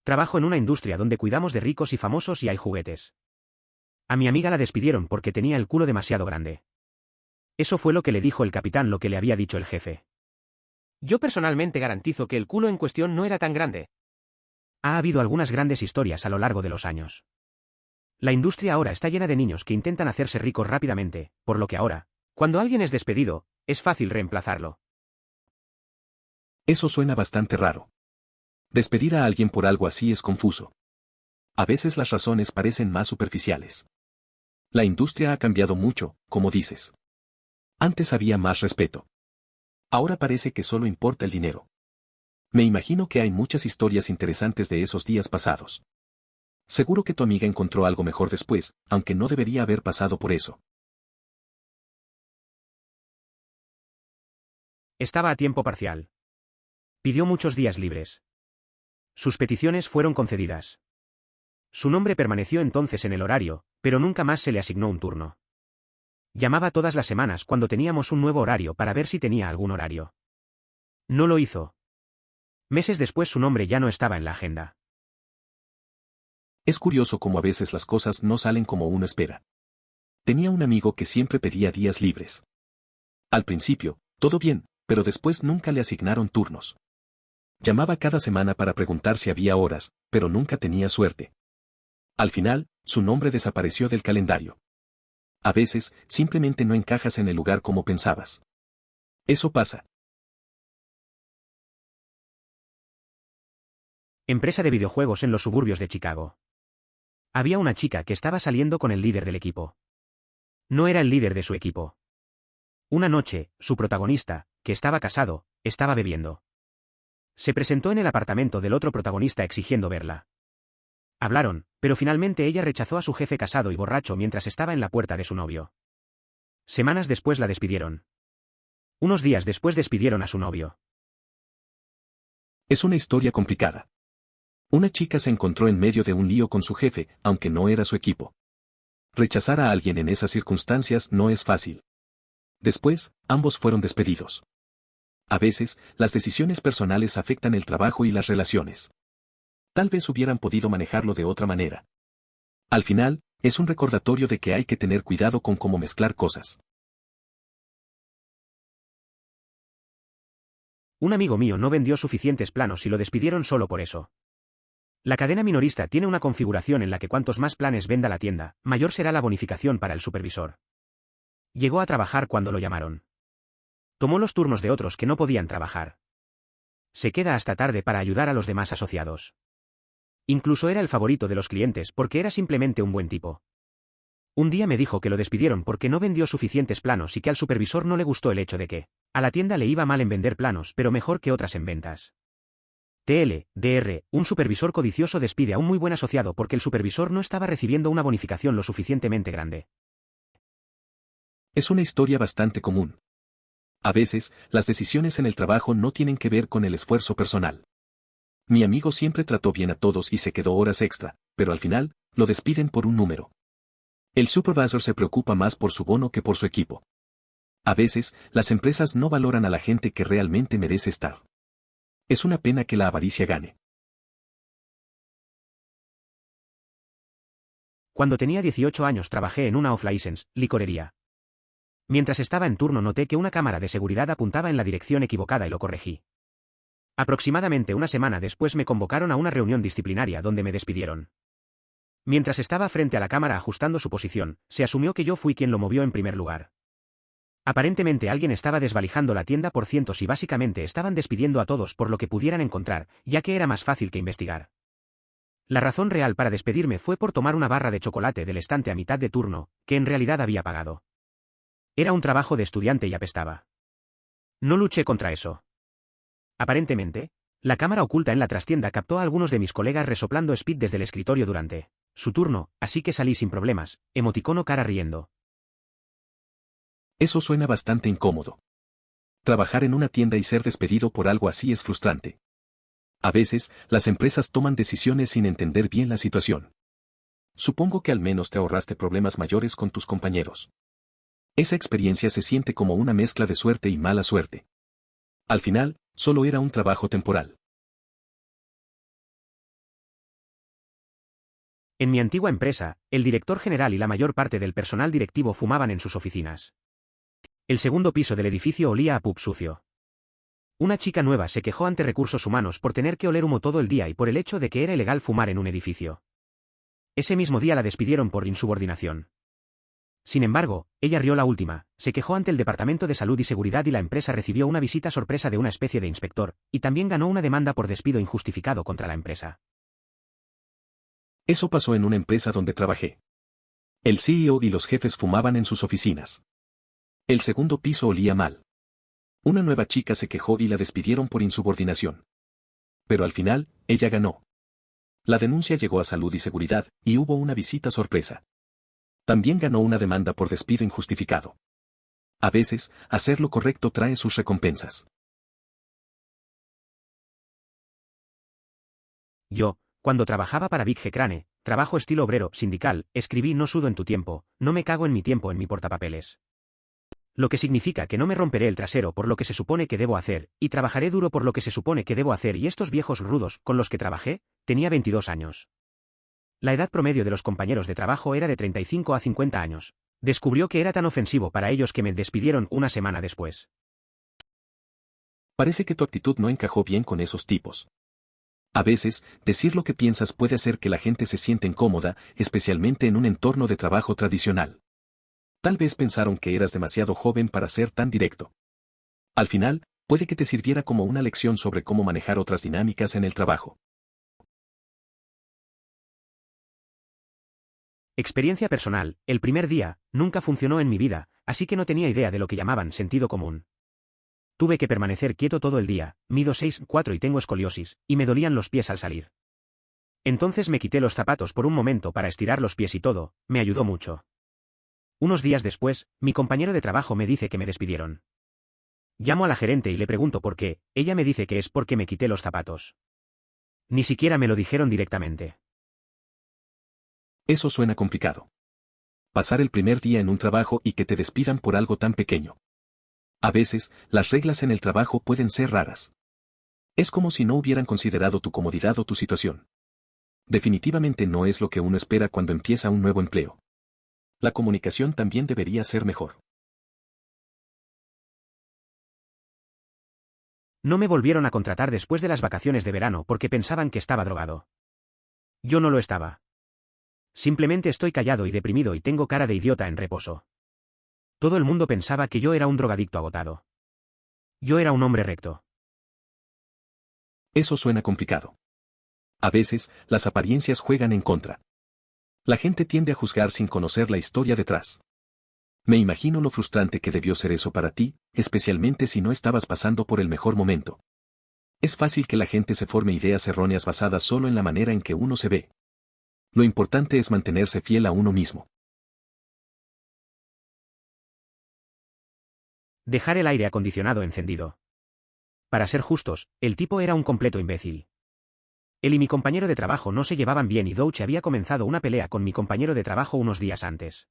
Trabajo en una industria donde cuidamos de ricos y famosos y hay juguetes. A mi amiga la despidieron porque tenía el culo demasiado grande. Eso fue lo que le dijo el capitán, lo que le había dicho el jefe. Yo personalmente garantizo que el culo en cuestión no era tan grande. Ha habido algunas grandes historias a lo largo de los años. La industria ahora está llena de niños que intentan hacerse ricos rápidamente, por lo que ahora, cuando alguien es despedido, es fácil reemplazarlo. Eso suena bastante raro. Despedir a alguien por algo así es confuso. A veces las razones parecen más superficiales. La industria ha cambiado mucho, como dices. Antes había más respeto. Ahora parece que solo importa el dinero. Me imagino que hay muchas historias interesantes de esos días pasados. Seguro que tu amiga encontró algo mejor después, aunque no debería haber pasado por eso. Estaba a tiempo parcial. Pidió muchos días libres. Sus peticiones fueron concedidas. Su nombre permaneció entonces en el horario, pero nunca más se le asignó un turno. Llamaba todas las semanas cuando teníamos un nuevo horario para ver si tenía algún horario. No lo hizo. Meses después su nombre ya no estaba en la agenda. Es curioso cómo a veces las cosas no salen como uno espera. Tenía un amigo que siempre pedía días libres. Al principio, todo bien, pero después nunca le asignaron turnos. Llamaba cada semana para preguntar si había horas, pero nunca tenía suerte. Al final, su nombre desapareció del calendario. A veces, simplemente no encajas en el lugar como pensabas. Eso pasa. Empresa de videojuegos en los suburbios de Chicago. Había una chica que estaba saliendo con el líder del equipo. No era el líder de su equipo. Una noche, su protagonista, que estaba casado, estaba bebiendo. Se presentó en el apartamento del otro protagonista exigiendo verla. Hablaron, pero finalmente ella rechazó a su jefe casado y borracho mientras estaba en la puerta de su novio. Semanas después la despidieron. Unos días después despidieron a su novio. Es una historia complicada. Una chica se encontró en medio de un lío con su jefe, aunque no era su equipo. Rechazar a alguien en esas circunstancias no es fácil. Después, ambos fueron despedidos. A veces, las decisiones personales afectan el trabajo y las relaciones. Tal vez hubieran podido manejarlo de otra manera. Al final, es un recordatorio de que hay que tener cuidado con cómo mezclar cosas. Un amigo mío no vendió suficientes planos y lo despidieron solo por eso. La cadena minorista tiene una configuración en la que cuantos más planes venda la tienda, mayor será la bonificación para el supervisor. Llegó a trabajar cuando lo llamaron. Tomó los turnos de otros que no podían trabajar. Se queda hasta tarde para ayudar a los demás asociados. Incluso era el favorito de los clientes porque era simplemente un buen tipo. Un día me dijo que lo despidieron porque no vendió suficientes planos y que al supervisor no le gustó el hecho de que a la tienda le iba mal en vender planos pero mejor que otras en ventas. Dr. Un supervisor codicioso despide a un muy buen asociado porque el supervisor no estaba recibiendo una bonificación lo suficientemente grande. Es una historia bastante común. A veces, las decisiones en el trabajo no tienen que ver con el esfuerzo personal. Mi amigo siempre trató bien a todos y se quedó horas extra, pero al final, lo despiden por un número. El supervisor se preocupa más por su bono que por su equipo. A veces, las empresas no valoran a la gente que realmente merece estar. Es una pena que la avaricia gane. Cuando tenía 18 años trabajé en una off-license, licorería. Mientras estaba en turno noté que una cámara de seguridad apuntaba en la dirección equivocada y lo corregí. Aproximadamente una semana después me convocaron a una reunión disciplinaria donde me despidieron. Mientras estaba frente a la cámara ajustando su posición, se asumió que yo fui quien lo movió en primer lugar. Aparentemente alguien estaba desvalijando la tienda por cientos y básicamente estaban despidiendo a todos por lo que pudieran encontrar, ya que era más fácil que investigar. La razón real para despedirme fue por tomar una barra de chocolate del estante a mitad de turno, que en realidad había pagado. Era un trabajo de estudiante y apestaba. No luché contra eso. Aparentemente, la cámara oculta en la trastienda captó a algunos de mis colegas resoplando speed desde el escritorio durante su turno, así que salí sin problemas, emoticono cara riendo. Eso suena bastante incómodo. Trabajar en una tienda y ser despedido por algo así es frustrante. A veces, las empresas toman decisiones sin entender bien la situación. Supongo que al menos te ahorraste problemas mayores con tus compañeros. Esa experiencia se siente como una mezcla de suerte y mala suerte. Al final, solo era un trabajo temporal. En mi antigua empresa, el director general y la mayor parte del personal directivo fumaban en sus oficinas. El segundo piso del edificio olía a pub sucio. Una chica nueva se quejó ante recursos humanos por tener que oler humo todo el día y por el hecho de que era ilegal fumar en un edificio. Ese mismo día la despidieron por insubordinación. Sin embargo, ella rió la última, se quejó ante el Departamento de Salud y Seguridad y la empresa recibió una visita sorpresa de una especie de inspector, y también ganó una demanda por despido injustificado contra la empresa. Eso pasó en una empresa donde trabajé. El CEO y los jefes fumaban en sus oficinas. El segundo piso olía mal. Una nueva chica se quejó y la despidieron por insubordinación. Pero al final, ella ganó. La denuncia llegó a Salud y Seguridad, y hubo una visita sorpresa. También ganó una demanda por despido injustificado. A veces, hacer lo correcto trae sus recompensas. Yo, cuando trabajaba para Big G Crane, trabajo estilo obrero, sindical, escribí no sudo en tu tiempo, no me cago en mi tiempo en mi portapapeles. Lo que significa que no me romperé el trasero por lo que se supone que debo hacer, y trabajaré duro por lo que se supone que debo hacer y estos viejos rudos con los que trabajé, tenía 22 años. La edad promedio de los compañeros de trabajo era de 35 a 50 años. Descubrió que era tan ofensivo para ellos que me despidieron una semana después. Parece que tu actitud no encajó bien con esos tipos. A veces, decir lo que piensas puede hacer que la gente se sienta incómoda, especialmente en un entorno de trabajo tradicional. Tal vez pensaron que eras demasiado joven para ser tan directo. Al final, puede que te sirviera como una lección sobre cómo manejar otras dinámicas en el trabajo. Experiencia personal, el primer día, nunca funcionó en mi vida, así que no tenía idea de lo que llamaban sentido común. Tuve que permanecer quieto todo el día, mido 6'4" y tengo escoliosis, y me dolían los pies al salir. Entonces me quité los zapatos por un momento para estirar los pies y todo, me ayudó mucho. Unos días después, mi compañero de trabajo me dice que me despidieron. Llamo a la gerente y le pregunto por qué, ella me dice que es porque me quité los zapatos. Ni siquiera me lo dijeron directamente. Eso suena complicado. Pasar el primer día en un trabajo y que te despidan por algo tan pequeño. A veces, las reglas en el trabajo pueden ser raras. Es como si no hubieran considerado tu comodidad o tu situación. Definitivamente no es lo que uno espera cuando empieza un nuevo empleo. La comunicación también debería ser mejor. No me volvieron a contratar después de las vacaciones de verano porque pensaban que estaba drogado. Yo no lo estaba. Simplemente estoy callado y deprimido y tengo cara de idiota en reposo. Todo el mundo pensaba que yo era un drogadicto agotado. Yo era un hombre recto. Eso suena complicado. A veces, las apariencias juegan en contra. La gente tiende a juzgar sin conocer la historia detrás. Me imagino lo frustrante que debió ser eso para ti, especialmente si no estabas pasando por el mejor momento. Es fácil que la gente se forme ideas erróneas basadas solo en la manera en que uno se ve. Lo importante es mantenerse fiel a uno mismo. Dejar el aire acondicionado encendido. Para ser justos, el tipo era un completo imbécil. Él y mi compañero de trabajo no se llevaban bien y Douche había comenzado una pelea con mi compañero de trabajo unos días antes.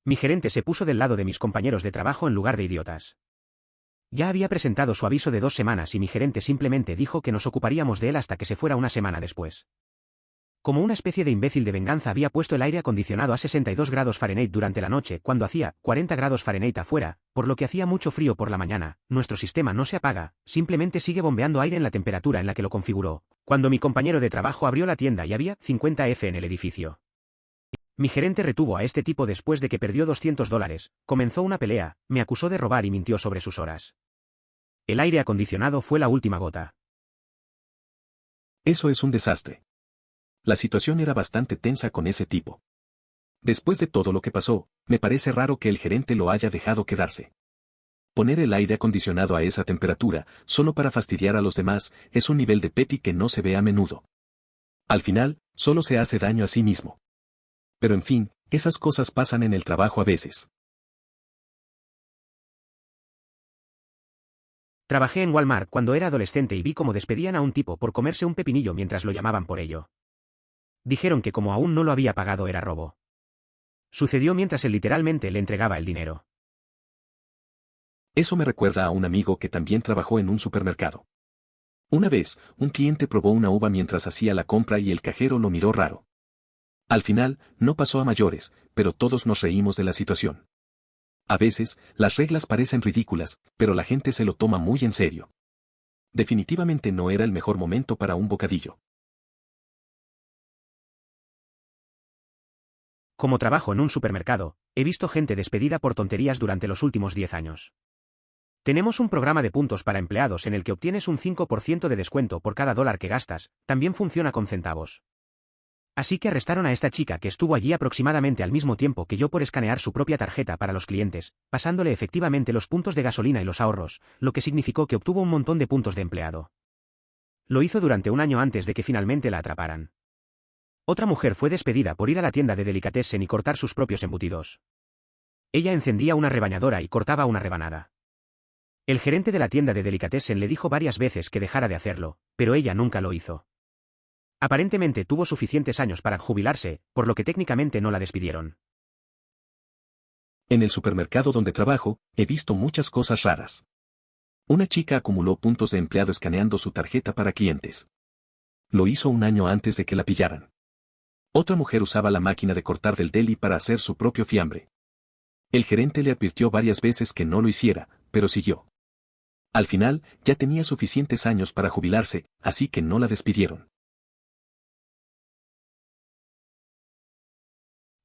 Mi gerente se puso del lado de mis compañeros de trabajo en lugar de idiotas. Ya había presentado su aviso de 2 semanas y mi gerente simplemente dijo que nos ocuparíamos de él hasta que se fuera una semana después. Como una especie de imbécil de venganza había puesto el aire acondicionado a 62 grados Fahrenheit durante la noche cuando hacía 40 grados Fahrenheit afuera, por lo que hacía mucho frío por la mañana. Nuestro sistema no se apaga, simplemente sigue bombeando aire en la temperatura en la que lo configuró, cuando mi compañero de trabajo abrió la tienda y había 50 F en el edificio. Mi gerente retuvo a este tipo después de que perdió $200, comenzó una pelea, me acusó de robar y mintió sobre sus horas. El aire acondicionado fue la última gota. Eso es un desastre. La situación era bastante tensa con ese tipo. Después de todo lo que pasó, me parece raro que el gerente lo haya dejado quedarse. Poner el aire acondicionado a esa temperatura, solo para fastidiar a los demás, es un nivel de petty que no se ve a menudo. Al final, solo se hace daño a sí mismo. Pero en fin, esas cosas pasan en el trabajo a veces. Trabajé en Walmart cuando era adolescente y vi cómo despedían a un tipo por comerse un pepinillo mientras lo llamaban por ello. Dijeron que como aún no lo había pagado era robo. Sucedió mientras él literalmente le entregaba el dinero. Eso me recuerda a un amigo que también trabajó en un supermercado. Una vez, un cliente probó una uva mientras hacía la compra y el cajero lo miró raro. Al final, no pasó a mayores, pero todos nos reímos de la situación. A veces, las reglas parecen ridículas, pero la gente se lo toma muy en serio. Definitivamente no era el mejor momento para un bocadillo. Como trabajo en un supermercado, he visto gente despedida por tonterías durante los últimos 10 años. Tenemos un programa de puntos para empleados en el que obtienes un 5% de descuento por cada $1 que gastas, también funciona con centavos. Así que arrestaron a esta chica que estuvo allí aproximadamente al mismo tiempo que yo por escanear su propia tarjeta para los clientes, pasándole efectivamente los puntos de gasolina y los ahorros, lo que significó que obtuvo un montón de puntos de empleado. Lo hizo durante un año antes de que finalmente la atraparan. Otra mujer fue despedida por ir a la tienda de delicatessen y cortar sus propios embutidos. Ella encendía una rebañadora y cortaba una rebanada. El gerente de la tienda de delicatessen le dijo varias veces que dejara de hacerlo, pero ella nunca lo hizo. Aparentemente tuvo suficientes años para jubilarse, por lo que técnicamente no la despidieron. En el supermercado donde trabajo, he visto muchas cosas raras. Una chica acumuló puntos de empleado escaneando su tarjeta para clientes. Lo hizo un año antes de que la pillaran. Otra mujer usaba la máquina de cortar del deli para hacer su propio fiambre. El gerente le advirtió varias veces que no lo hiciera, pero siguió. Al final, ya tenía suficientes años para jubilarse, así que no la despidieron.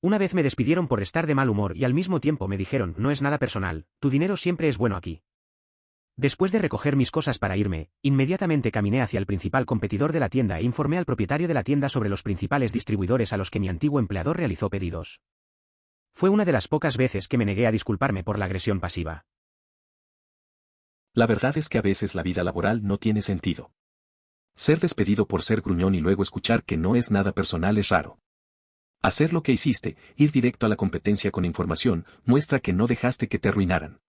Una vez me despidieron por estar de mal humor y al mismo tiempo me dijeron, no es nada personal, tu dinero siempre es bueno aquí. Después de recoger mis cosas para irme, inmediatamente caminé hacia el principal competidor de la tienda e informé al propietario de la tienda sobre los principales distribuidores a los que mi antiguo empleador realizó pedidos. Fue una de las pocas veces que me negué a disculparme por la agresión pasiva. La verdad es que a veces la vida laboral no tiene sentido. Ser despedido por ser gruñón y luego escuchar que no es nada personal es raro. Hacer lo que hiciste, ir directo a la competencia con información, muestra que no dejaste que te arruinaran.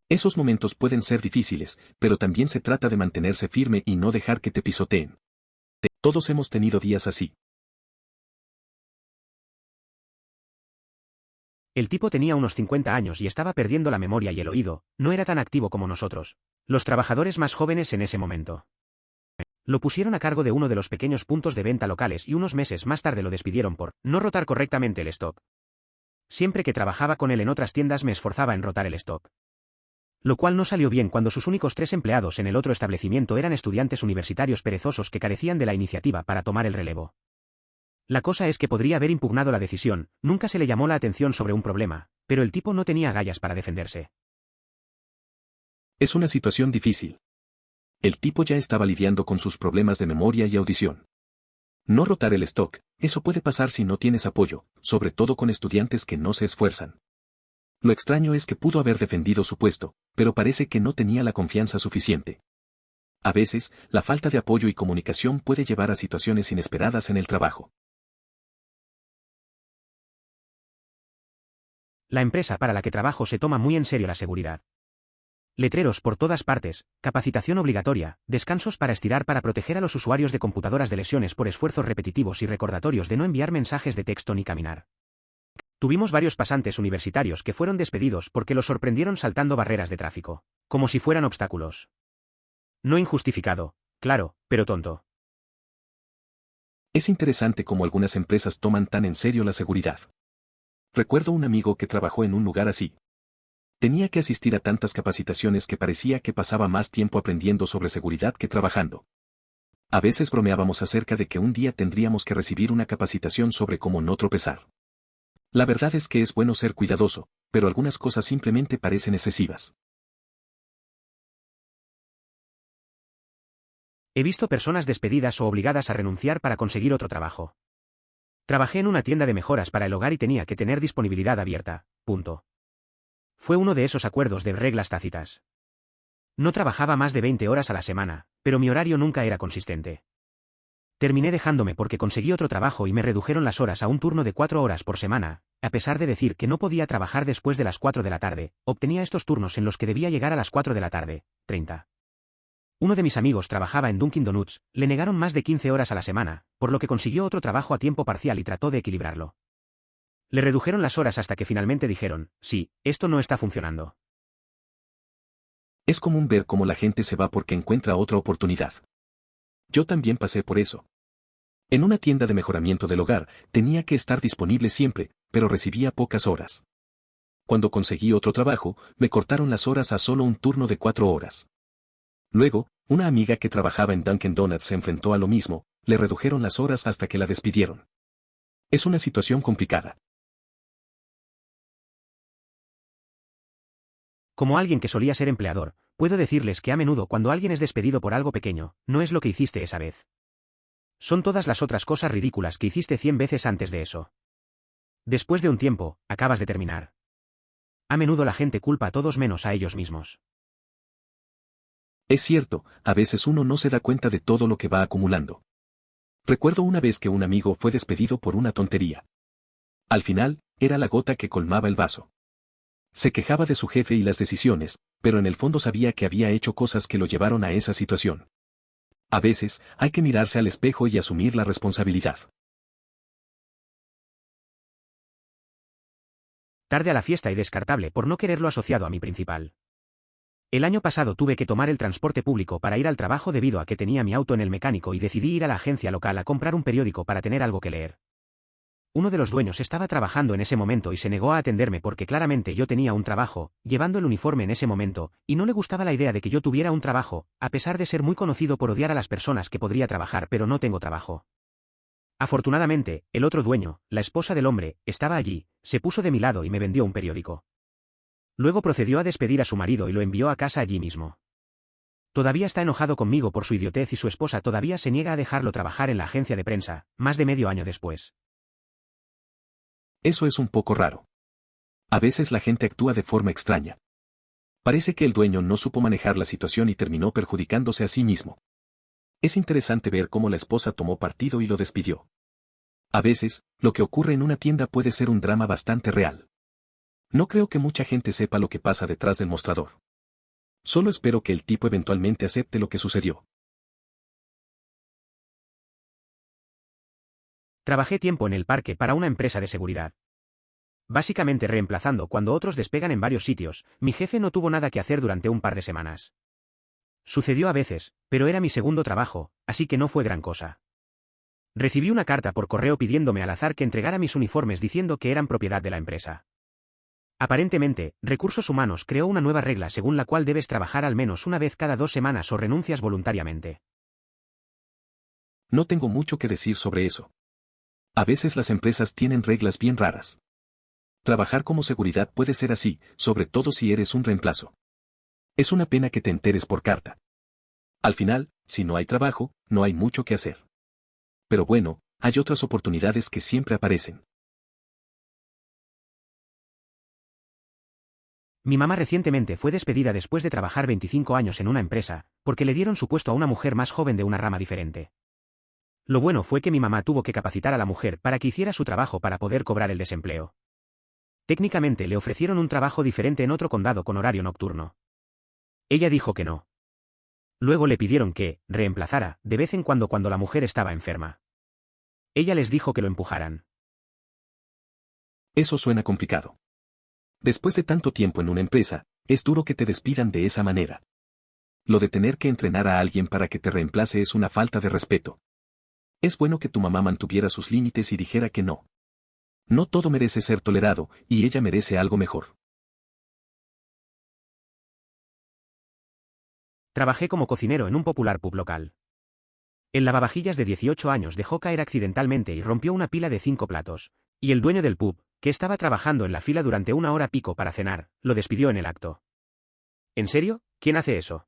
Esos momentos pueden ser difíciles, pero también se trata de mantenerse firme y no dejar que te pisoteen. Todos hemos tenido días así. El tipo tenía unos 50 años y estaba perdiendo la memoria y el oído, no era tan activo como nosotros, los trabajadores más jóvenes en ese momento. Lo pusieron a cargo de uno de los pequeños puntos de venta locales y unos meses más tarde lo despidieron por no rotar correctamente el stock. Siempre que trabajaba con él en otras tiendas me esforzaba en rotar el stock. Lo cual no salió bien cuando sus únicos 3 empleados en el otro establecimiento eran estudiantes universitarios perezosos que carecían de la iniciativa para tomar el relevo. La cosa es que podría haber impugnado la decisión, nunca se le llamó la atención sobre un problema, pero el tipo no tenía agallas para defenderse. Es una situación difícil. El tipo ya estaba lidiando con sus problemas de memoria y audición. No rotar el stock, eso puede pasar si no tienes apoyo, sobre todo con estudiantes que no se esfuerzan. Lo extraño es que pudo haber defendido su puesto, pero parece que no tenía la confianza suficiente. A veces, la falta de apoyo y comunicación puede llevar a situaciones inesperadas en el trabajo. La empresa para la que trabajo se toma muy en serio la seguridad. Letreros por todas partes, capacitación obligatoria, descansos para estirar para proteger a los usuarios de computadoras de lesiones por esfuerzos repetitivos y recordatorios de no enviar mensajes de texto ni caminar. Tuvimos varios pasantes universitarios que fueron despedidos porque los sorprendieron saltando barreras de tráfico, como si fueran obstáculos. No injustificado, claro, pero tonto. Es interesante cómo algunas empresas toman tan en serio la seguridad. Recuerdo un amigo que trabajó en un lugar así. Tenía que asistir a tantas capacitaciones que parecía que pasaba más tiempo aprendiendo sobre seguridad que trabajando. A veces bromeábamos acerca de que un día tendríamos que recibir una capacitación sobre cómo no tropezar. La verdad es que es bueno ser cuidadoso, pero algunas cosas simplemente parecen excesivas. He visto personas despedidas o obligadas a renunciar para conseguir otro trabajo. Trabajé en una tienda de mejoras para el hogar y tenía que tener disponibilidad abierta, punto. Fue uno de esos acuerdos de reglas tácitas. No trabajaba más de 20 horas a la semana, pero mi horario nunca era consistente. Terminé dejándome porque conseguí otro trabajo y me redujeron las horas a un turno de 4 horas por semana, a pesar de decir que no podía trabajar después de las 4 de la tarde, obtenía estos turnos en los que debía llegar a las 4 de la tarde, 30. Uno de mis amigos trabajaba en Dunkin' Donuts, le negaron más de 15 horas a la semana, por lo que consiguió otro trabajo a tiempo parcial y trató de equilibrarlo. Le redujeron las horas hasta que finalmente dijeron, sí, esto no está funcionando. Es común ver cómo la gente se va porque encuentra otra oportunidad. Yo también pasé por eso. En una tienda de mejoramiento del hogar, tenía que estar disponible siempre, pero recibía pocas horas. Cuando conseguí otro trabajo, me cortaron las horas a solo un turno de 4 horas. Luego, una amiga que trabajaba en Dunkin' Donuts se enfrentó a lo mismo, le redujeron las horas hasta que la despidieron. Es una situación complicada. Como alguien que solía ser empleador, puedo decirles que a menudo cuando alguien es despedido por algo pequeño, no es lo que hiciste esa vez. Son todas las otras cosas ridículas que hiciste 100 veces antes de eso. Después de un tiempo, acabas de terminar. A menudo la gente culpa a todos menos a ellos mismos. Es cierto, a veces uno no se da cuenta de todo lo que va acumulando. Recuerdo una vez que un amigo fue despedido por una tontería. Al final, era la gota que colmaba el vaso. Se quejaba de su jefe y las decisiones, pero en el fondo sabía que había hecho cosas que lo llevaron a esa situación. A veces, hay que mirarse al espejo y asumir la responsabilidad. Tarde a la fiesta y descartable por no quererlo asociado a mi principal. El año pasado tuve que tomar el transporte público para ir al trabajo debido a que tenía mi auto en el mecánico y decidí ir a la agencia local a comprar un periódico para tener algo que leer. Uno de los dueños estaba trabajando en ese momento y se negó a atenderme porque claramente yo tenía un trabajo, llevando el uniforme en ese momento, y no le gustaba la idea de que yo tuviera un trabajo, a pesar de ser muy conocido por odiar a las personas que podría trabajar pero no tengo trabajo. Afortunadamente, el otro dueño, la esposa del hombre, estaba allí, se puso de mi lado y me vendió un periódico. Luego procedió a despedir a su marido y lo envió a casa allí mismo. Todavía está enojado conmigo por su idiotez y su esposa todavía se niega a dejarlo trabajar en la agencia de prensa, más de medio año después. Eso es un poco raro. A veces la gente actúa de forma extraña. Parece que el dueño no supo manejar la situación y terminó perjudicándose a sí mismo. Es interesante ver cómo la esposa tomó partido y lo despidió. A veces, lo que ocurre en una tienda puede ser un drama bastante real. No creo que mucha gente sepa lo que pasa detrás del mostrador. Solo espero que el tipo eventualmente acepte lo que sucedió. Trabajé tiempo en el parque para una empresa de seguridad. Básicamente reemplazando cuando otros despegan en varios sitios, mi jefe no tuvo nada que hacer durante un par de semanas. Sucedió a veces, pero era mi segundo trabajo, así que no fue gran cosa. Recibí una carta por correo pidiéndome al azar que entregara mis uniformes diciendo que eran propiedad de la empresa. Aparentemente, Recursos Humanos creó una nueva regla según la cual debes trabajar al menos una vez cada 2 semanas o renuncias voluntariamente. No tengo mucho que decir sobre eso. A veces las empresas tienen reglas bien raras. Trabajar como seguridad puede ser así, sobre todo si eres un reemplazo. Es una pena que te enteres por carta. Al final, si no hay trabajo, no hay mucho que hacer. Pero bueno, hay otras oportunidades que siempre aparecen. Mi mamá recientemente fue despedida después de trabajar 25 años en una empresa, porque le dieron su puesto a una mujer más joven de una rama diferente. Lo bueno fue que mi mamá tuvo que capacitar a la mujer para que hiciera su trabajo para poder cobrar el desempleo. Técnicamente le ofrecieron un trabajo diferente en otro condado con horario nocturno. Ella dijo que no. Luego le pidieron que reemplazara de vez en cuando la mujer estaba enferma. Ella les dijo que lo empujaran. Eso suena complicado. Después de tanto tiempo en una empresa, es duro que te despidan de esa manera. Lo de tener que entrenar a alguien para que te reemplace es una falta de respeto. Es bueno que tu mamá mantuviera sus límites y dijera que no. No todo merece ser tolerado, y ella merece algo mejor. Trabajé como cocinero en un popular pub local. El lavavajillas de 18 años dejó caer accidentalmente y rompió una pila de 5 platos, y el dueño del pub, que estaba trabajando en la fila durante 1 hora pico para cenar, lo despidió en el acto. ¿En serio? ¿Quién hace eso?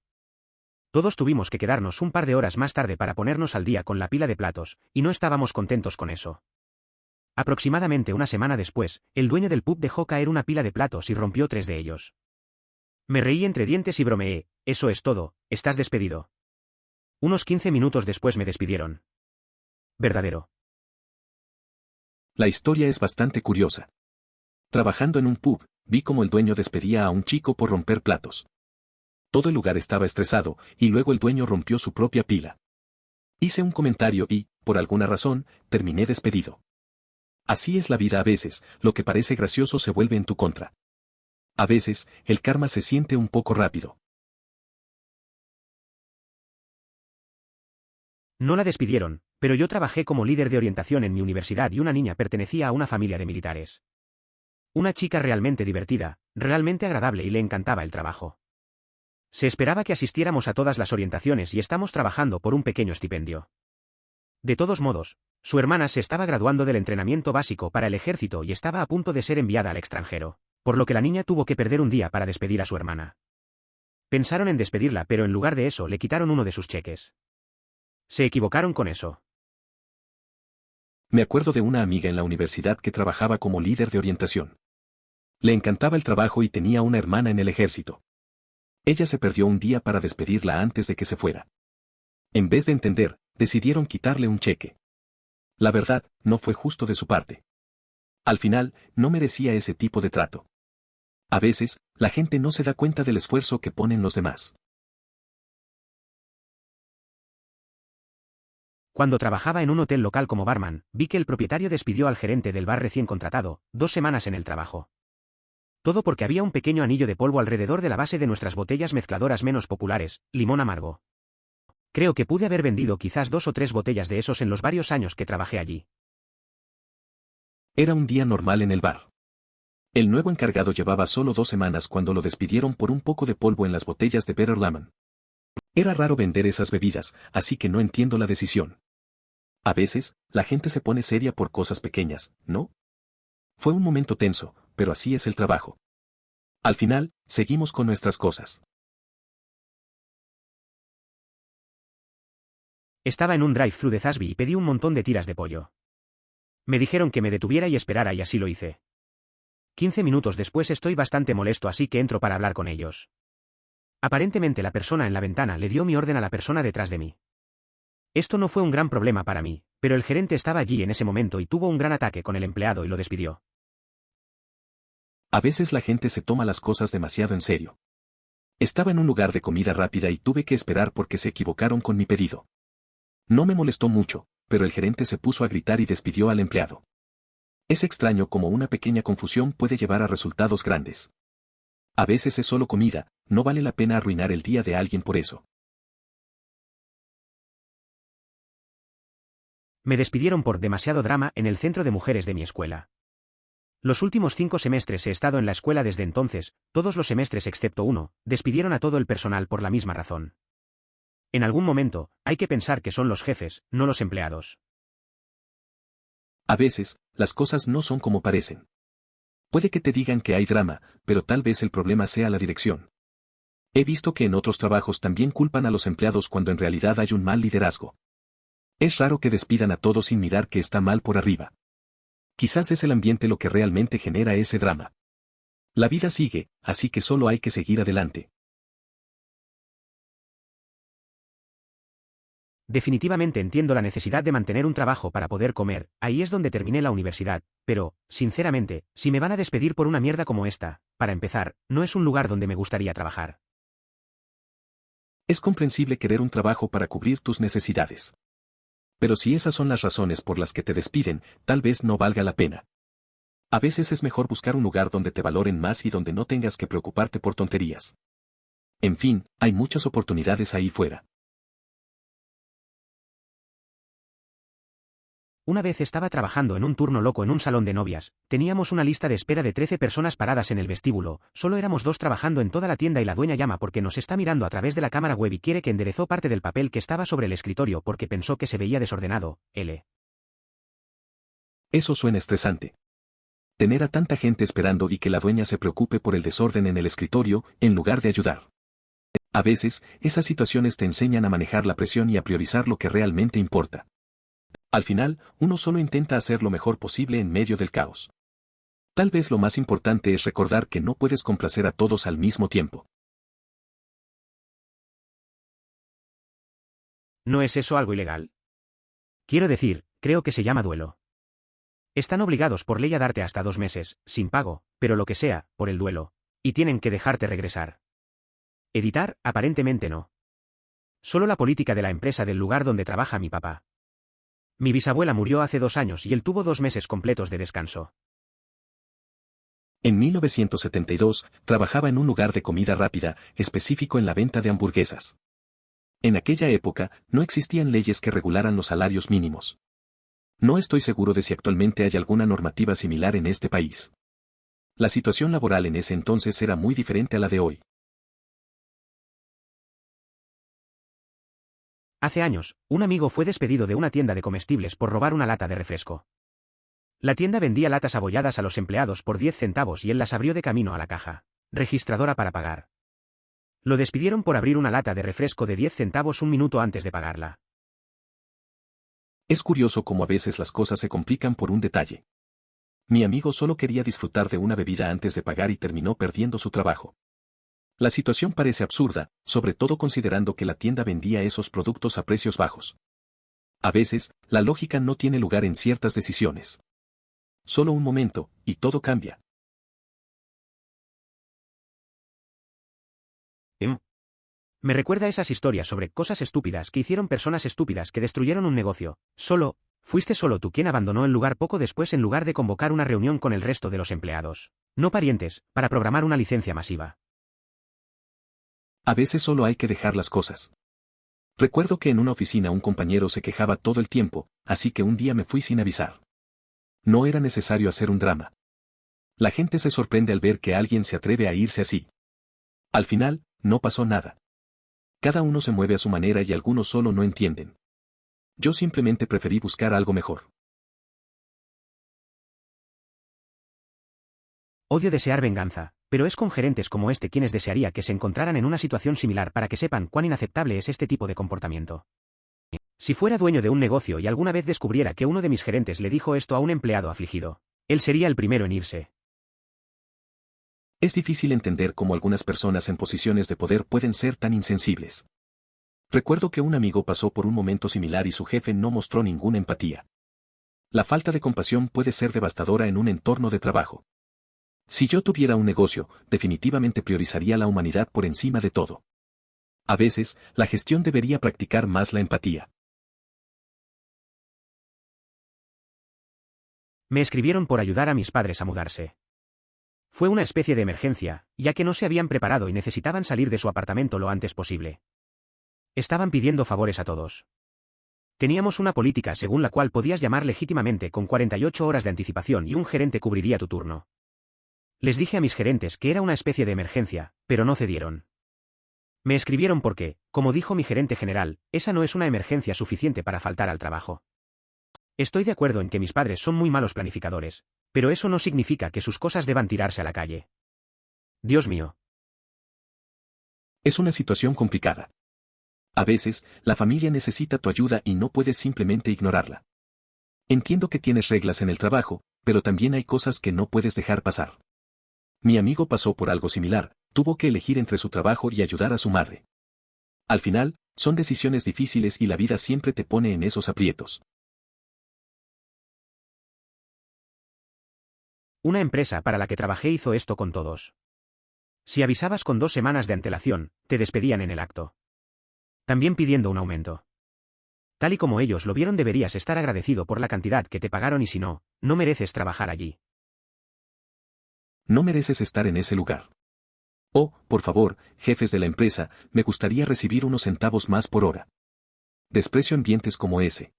Todos tuvimos que quedarnos un par de horas más tarde para ponernos al día con la pila de platos, y no estábamos contentos con eso. Aproximadamente una semana después, el dueño del pub dejó caer una pila de platos y rompió 3 de ellos. Me reí entre dientes y bromeé, eso es todo, estás despedido. Unos 15 minutos después me despidieron. Verdadero. La historia es bastante curiosa. Trabajando en un pub, vi cómo el dueño despedía a un chico por romper platos. Todo el lugar estaba estresado, y luego el dueño rompió su propia pila. Hice un comentario y, por alguna razón, terminé despedido. Así es la vida a veces, lo que parece gracioso se vuelve en tu contra. A veces, el karma se siente un poco rápido. No la despidieron, pero yo trabajé como líder de orientación en mi universidad y una niña pertenecía a una familia de militares. Una chica realmente divertida, realmente agradable y le encantaba el trabajo. Se esperaba que asistiéramos a todas las orientaciones y estamos trabajando por un pequeño estipendio. De todos modos, su hermana se estaba graduando del entrenamiento básico para el ejército y estaba a punto de ser enviada al extranjero, por lo que la niña tuvo que perder un día para despedir a su hermana. Pensaron en despedirla, pero en lugar de eso le quitaron uno de sus cheques. Se equivocaron con eso. Me acuerdo de una amiga en la universidad que trabajaba como líder de orientación. Le encantaba el trabajo y tenía una hermana en el ejército. Ella se perdió un día para despedirla antes de que se fuera. En vez de entender, decidieron quitarle un cheque. La verdad, no fue justo de su parte. Al final, no merecía ese tipo de trato. A veces, la gente no se da cuenta del esfuerzo que ponen los demás. Cuando trabajaba en un hotel local como barman, vi que el propietario despidió al gerente del bar recién contratado, 2 semanas en el trabajo. Todo porque había un pequeño anillo de polvo alrededor de la base de nuestras botellas mezcladoras menos populares, limón amargo. Creo que pude haber vendido quizás 2 o 3 botellas de esos en los varios años que trabajé allí. Era un día normal en el bar. El nuevo encargado llevaba solo 2 semanas cuando lo despidieron por un poco de polvo en las botellas de Better Lemon. Era raro vender esas bebidas, así que no entiendo la decisión. A veces, la gente se pone seria por cosas pequeñas, ¿no? Fue un momento tenso, pero así es el trabajo. Al final, seguimos con nuestras cosas. Estaba en un drive-thru de Zasby y pedí un montón de tiras de pollo. Me dijeron que me detuviera y esperara y así lo hice. 15 minutos después estoy bastante molesto, así que entro para hablar con ellos. Aparentemente la persona en la ventana le dio mi orden a la persona detrás de mí. Esto no fue un gran problema para mí, pero el gerente estaba allí en ese momento y tuvo un gran ataque con el empleado y lo despidió. A veces la gente se toma las cosas demasiado en serio. Estaba en un lugar de comida rápida y tuve que esperar porque se equivocaron con mi pedido. No me molestó mucho, pero el gerente se puso a gritar y despidió al empleado. Es extraño cómo una pequeña confusión puede llevar a resultados grandes. A veces es solo comida, no vale la pena arruinar el día de alguien por eso. Me despidieron por demasiado drama en el centro de mujeres de mi escuela. Los últimos 5 semestres he estado en la escuela desde entonces, todos los semestres excepto uno, despidieron a todo el personal por la misma razón. En algún momento, hay que pensar que son los jefes, no los empleados. A veces, las cosas no son como parecen. Puede que te digan que hay drama, pero tal vez el problema sea la dirección. He visto que en otros trabajos también culpan a los empleados cuando en realidad hay un mal liderazgo. Es raro que despidan a todos sin mirar que está mal por arriba. Quizás es el ambiente lo que realmente genera ese drama. La vida sigue, así que solo hay que seguir adelante. Definitivamente entiendo la necesidad de mantener un trabajo para poder comer, ahí es donde terminé la universidad, pero, sinceramente, si me van a despedir por una mierda como esta, para empezar, no es un lugar donde me gustaría trabajar. Es comprensible querer un trabajo para cubrir tus necesidades. Pero si esas son las razones por las que te despiden, tal vez no valga la pena. A veces es mejor buscar un lugar donde te valoren más y donde no tengas que preocuparte por tonterías. En fin, hay muchas oportunidades ahí fuera. Una vez estaba trabajando en un turno loco en un salón de novias, teníamos una lista de espera de 13 personas paradas en el vestíbulo, solo éramos 2 trabajando en toda la tienda y la dueña llama porque nos está mirando a través de la cámara web y quiere que enderezó parte del papel que estaba sobre el escritorio porque pensó que se veía desordenado, Eso suena estresante. Tener a tanta gente esperando y que la dueña se preocupe por el desorden en el escritorio, en lugar de ayudar. A veces, esas situaciones te enseñan a manejar la presión y a priorizar lo que realmente importa. Al final, uno solo intenta hacer lo mejor posible en medio del caos. Tal vez lo más importante es recordar que no puedes complacer a todos al mismo tiempo. ¿No es eso algo ilegal? Quiero decir, creo que se llama duelo. Están obligados por ley a darte hasta 2 meses, sin pago, pero lo que sea, por el duelo. Y tienen que dejarte regresar. Editar, aparentemente no. Solo la política de la empresa del lugar donde trabaja mi papá. Mi bisabuela murió hace 2 años y él tuvo 2 meses completos de descanso. En 1972, trabajaba en un lugar de comida rápida, específico en la venta de hamburguesas. En aquella época, no existían leyes que regularan los salarios mínimos. No estoy seguro de si actualmente hay alguna normativa similar en este país. La situación laboral en ese entonces era muy diferente a la de hoy. Hace años, un amigo fue despedido de una tienda de comestibles por robar una lata de refresco. La tienda vendía latas abolladas a los empleados por 10 centavos y él las abrió de camino a la caja registradora para pagar. Lo despidieron por abrir una lata de refresco de 10 centavos un minuto antes de pagarla. Es curioso cómo a veces las cosas se complican por un detalle. Mi amigo solo quería disfrutar de una bebida antes de pagar y terminó perdiendo su trabajo. La situación parece absurda, sobre todo considerando que la tienda vendía esos productos a precios bajos. A veces, la lógica no tiene lugar en ciertas decisiones. Solo un momento, y todo cambia. Me recuerda esas historias sobre cosas estúpidas que hicieron personas estúpidas que destruyeron un negocio. Fuiste solo tú quien abandonó el lugar poco después en lugar de convocar una reunión con el resto de los empleados. No parientes, para programar una licencia masiva. A veces solo hay que dejar las cosas. Recuerdo que en una oficina un compañero se quejaba todo el tiempo, así que un día me fui sin avisar. No era necesario hacer un drama. La gente se sorprende al ver que alguien se atreve a irse así. Al final, no pasó nada. Cada uno se mueve a su manera y algunos solo no entienden. Yo simplemente preferí buscar algo mejor. Odio desear venganza, pero es con gerentes como este quienes desearía que se encontraran en una situación similar para que sepan cuán inaceptable es este tipo de comportamiento. Si fuera dueño de un negocio y alguna vez descubriera que uno de mis gerentes le dijo esto a un empleado afligido, él sería el primero en irse. Es difícil entender cómo algunas personas en posiciones de poder pueden ser tan insensibles. Recuerdo que un amigo pasó por un momento similar y su jefe no mostró ninguna empatía. La falta de compasión puede ser devastadora en un entorno de trabajo. Si yo tuviera un negocio, definitivamente priorizaría la humanidad por encima de todo. A veces, la gestión debería practicar más la empatía. Me escribieron por ayudar a mis padres a mudarse. Fue una especie de emergencia, ya que no se habían preparado y necesitaban salir de su apartamento lo antes posible. Estaban pidiendo favores a todos. Teníamos una política según la cual podías llamar legítimamente con 48 horas de anticipación y un gerente cubriría tu turno. Les dije a mis gerentes que era una especie de emergencia, pero no cedieron. Me escribieron porque, como dijo mi gerente general, esa no es una emergencia suficiente para faltar al trabajo. Estoy de acuerdo en que mis padres son muy malos planificadores, pero eso no significa que sus cosas deban tirarse a la calle. Dios mío. Es una situación complicada. A veces, la familia necesita tu ayuda y no puedes simplemente ignorarla. Entiendo que tienes reglas en el trabajo, pero también hay cosas que no puedes dejar pasar. Mi amigo pasó por algo similar, tuvo que elegir entre su trabajo y ayudar a su madre. Al final, son decisiones difíciles y la vida siempre te pone en esos aprietos. Una empresa para la que trabajé hizo esto con todos. Si avisabas con 2 semanas de antelación, te despedían en el acto. También pidiendo un aumento. Tal y como ellos lo vieron, deberías estar agradecido por la cantidad que te pagaron y si no, no mereces trabajar allí. No mereces estar en ese lugar. Oh, por favor, jefes de la empresa, me gustaría recibir unos centavos más por hora. Desprecio ambientes como ese.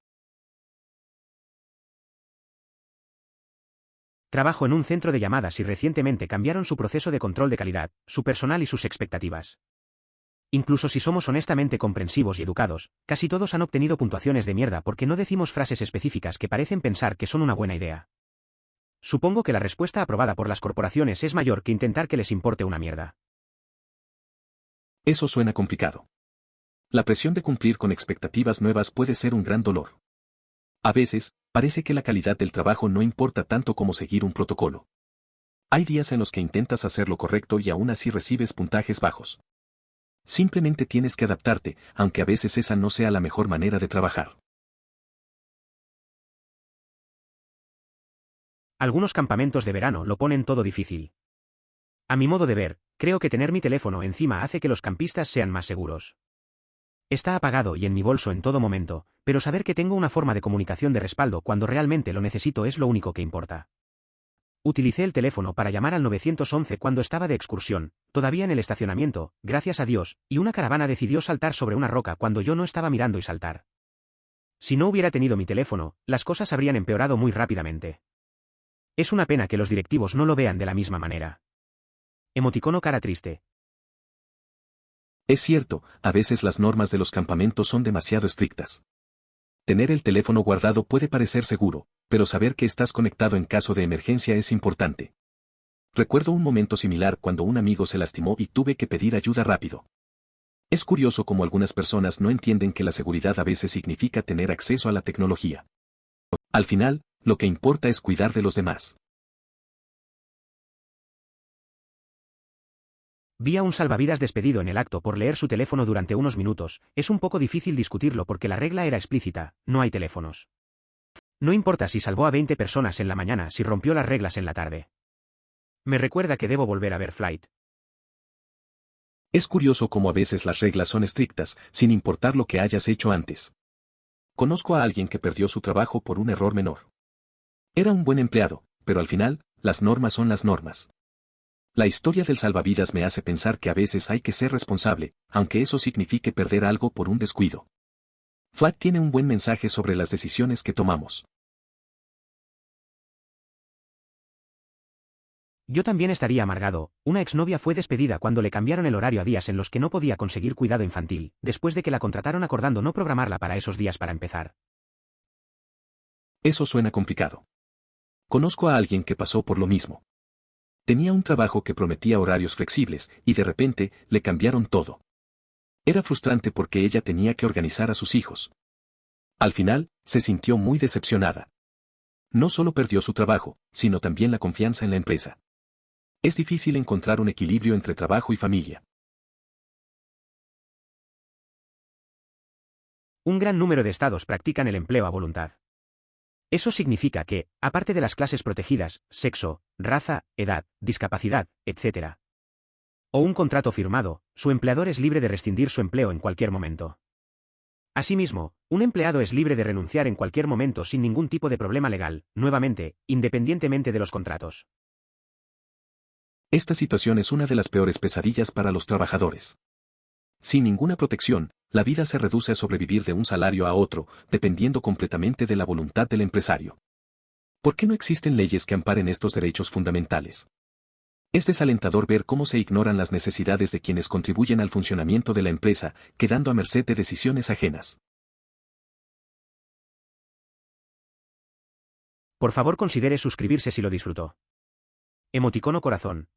Trabajo en un centro de llamadas y recientemente cambiaron su proceso de control de calidad, su personal y sus expectativas. Incluso si somos honestamente comprensivos y educados, casi todos han obtenido puntuaciones de mierda porque no decimos frases específicas que parecen pensar que son una buena idea. Supongo que la respuesta aprobada por las corporaciones es mayor que intentar que les importe una mierda. Eso suena complicado. La presión de cumplir con expectativas nuevas puede ser un gran dolor. A veces, parece que la calidad del trabajo no importa tanto como seguir un protocolo. Hay días en los que intentas hacer lo correcto y aún así recibes puntajes bajos. Simplemente tienes que adaptarte, aunque a veces esa no sea la mejor manera de trabajar. Algunos campamentos de verano lo ponen todo difícil. A mi modo de ver, creo que tener mi teléfono encima hace que los campistas sean más seguros. Está apagado y en mi bolso en todo momento, pero saber que tengo una forma de comunicación de respaldo cuando realmente lo necesito es lo único que importa. Utilicé el teléfono para llamar al 911 cuando estaba de excursión, todavía en el estacionamiento, gracias a Dios, y una caravana decidió saltar sobre una roca cuando yo no estaba mirando y saltar. Si no hubiera tenido mi teléfono, las cosas habrían empeorado muy rápidamente. Es una pena que los directivos no lo vean de la misma manera. Emoticono cara triste. Es cierto, a veces las normas de los campamentos son demasiado estrictas. Tener el teléfono guardado puede parecer seguro, pero saber que estás conectado en caso de emergencia es importante. Recuerdo un momento similar cuando un amigo se lastimó y tuve que pedir ayuda rápido. Es curioso cómo algunas personas no entienden que la seguridad a veces significa tener acceso a la tecnología. Al final, lo que importa es cuidar de los demás. Vi a un salvavidas despedido en el acto por leer su teléfono durante unos minutos. Es un poco difícil discutirlo porque la regla era explícita, no hay teléfonos. No importa si salvó a 20 personas en la mañana si rompió las reglas en la tarde. Me recuerda que debo volver a ver Flight. Es curioso cómo a veces las reglas son estrictas, sin importar lo que hayas hecho antes. Conozco a alguien que perdió su trabajo por un error menor. Era un buen empleado, pero al final, las normas son las normas. La historia del salvavidas me hace pensar que a veces hay que ser responsable, aunque eso signifique perder algo por un descuido. Flat tiene un buen mensaje sobre las decisiones que tomamos. Yo también estaría amargado. Una exnovia fue despedida cuando le cambiaron el horario a días en los que no podía conseguir cuidado infantil, después de que la contrataron acordando no programarla para esos días para empezar. Eso suena complicado. Conozco a alguien que pasó por lo mismo. Tenía un trabajo que prometía horarios flexibles, y de repente, le cambiaron todo. Era frustrante porque ella tenía que organizar a sus hijos. Al final, se sintió muy decepcionada. No solo perdió su trabajo, sino también la confianza en la empresa. Es difícil encontrar un equilibrio entre trabajo y familia. Un gran número de estados practican el empleo a voluntad. Eso significa que, aparte de las clases protegidas, sexo, raza, edad, discapacidad, etc., o un contrato firmado, su empleador es libre de rescindir su empleo en cualquier momento. Asimismo, un empleado es libre de renunciar en cualquier momento sin ningún tipo de problema legal, nuevamente, independientemente de los contratos. Esta situación es una de las peores pesadillas para los trabajadores. Sin ninguna protección, la vida se reduce a sobrevivir de un salario a otro, dependiendo completamente de la voluntad del empresario. ¿Por qué no existen leyes que amparen estos derechos fundamentales? Es desalentador ver cómo se ignoran las necesidades de quienes contribuyen al funcionamiento de la empresa, quedando a merced de decisiones ajenas. Por favor, considere suscribirse si lo disfrutó. Emoticono corazón.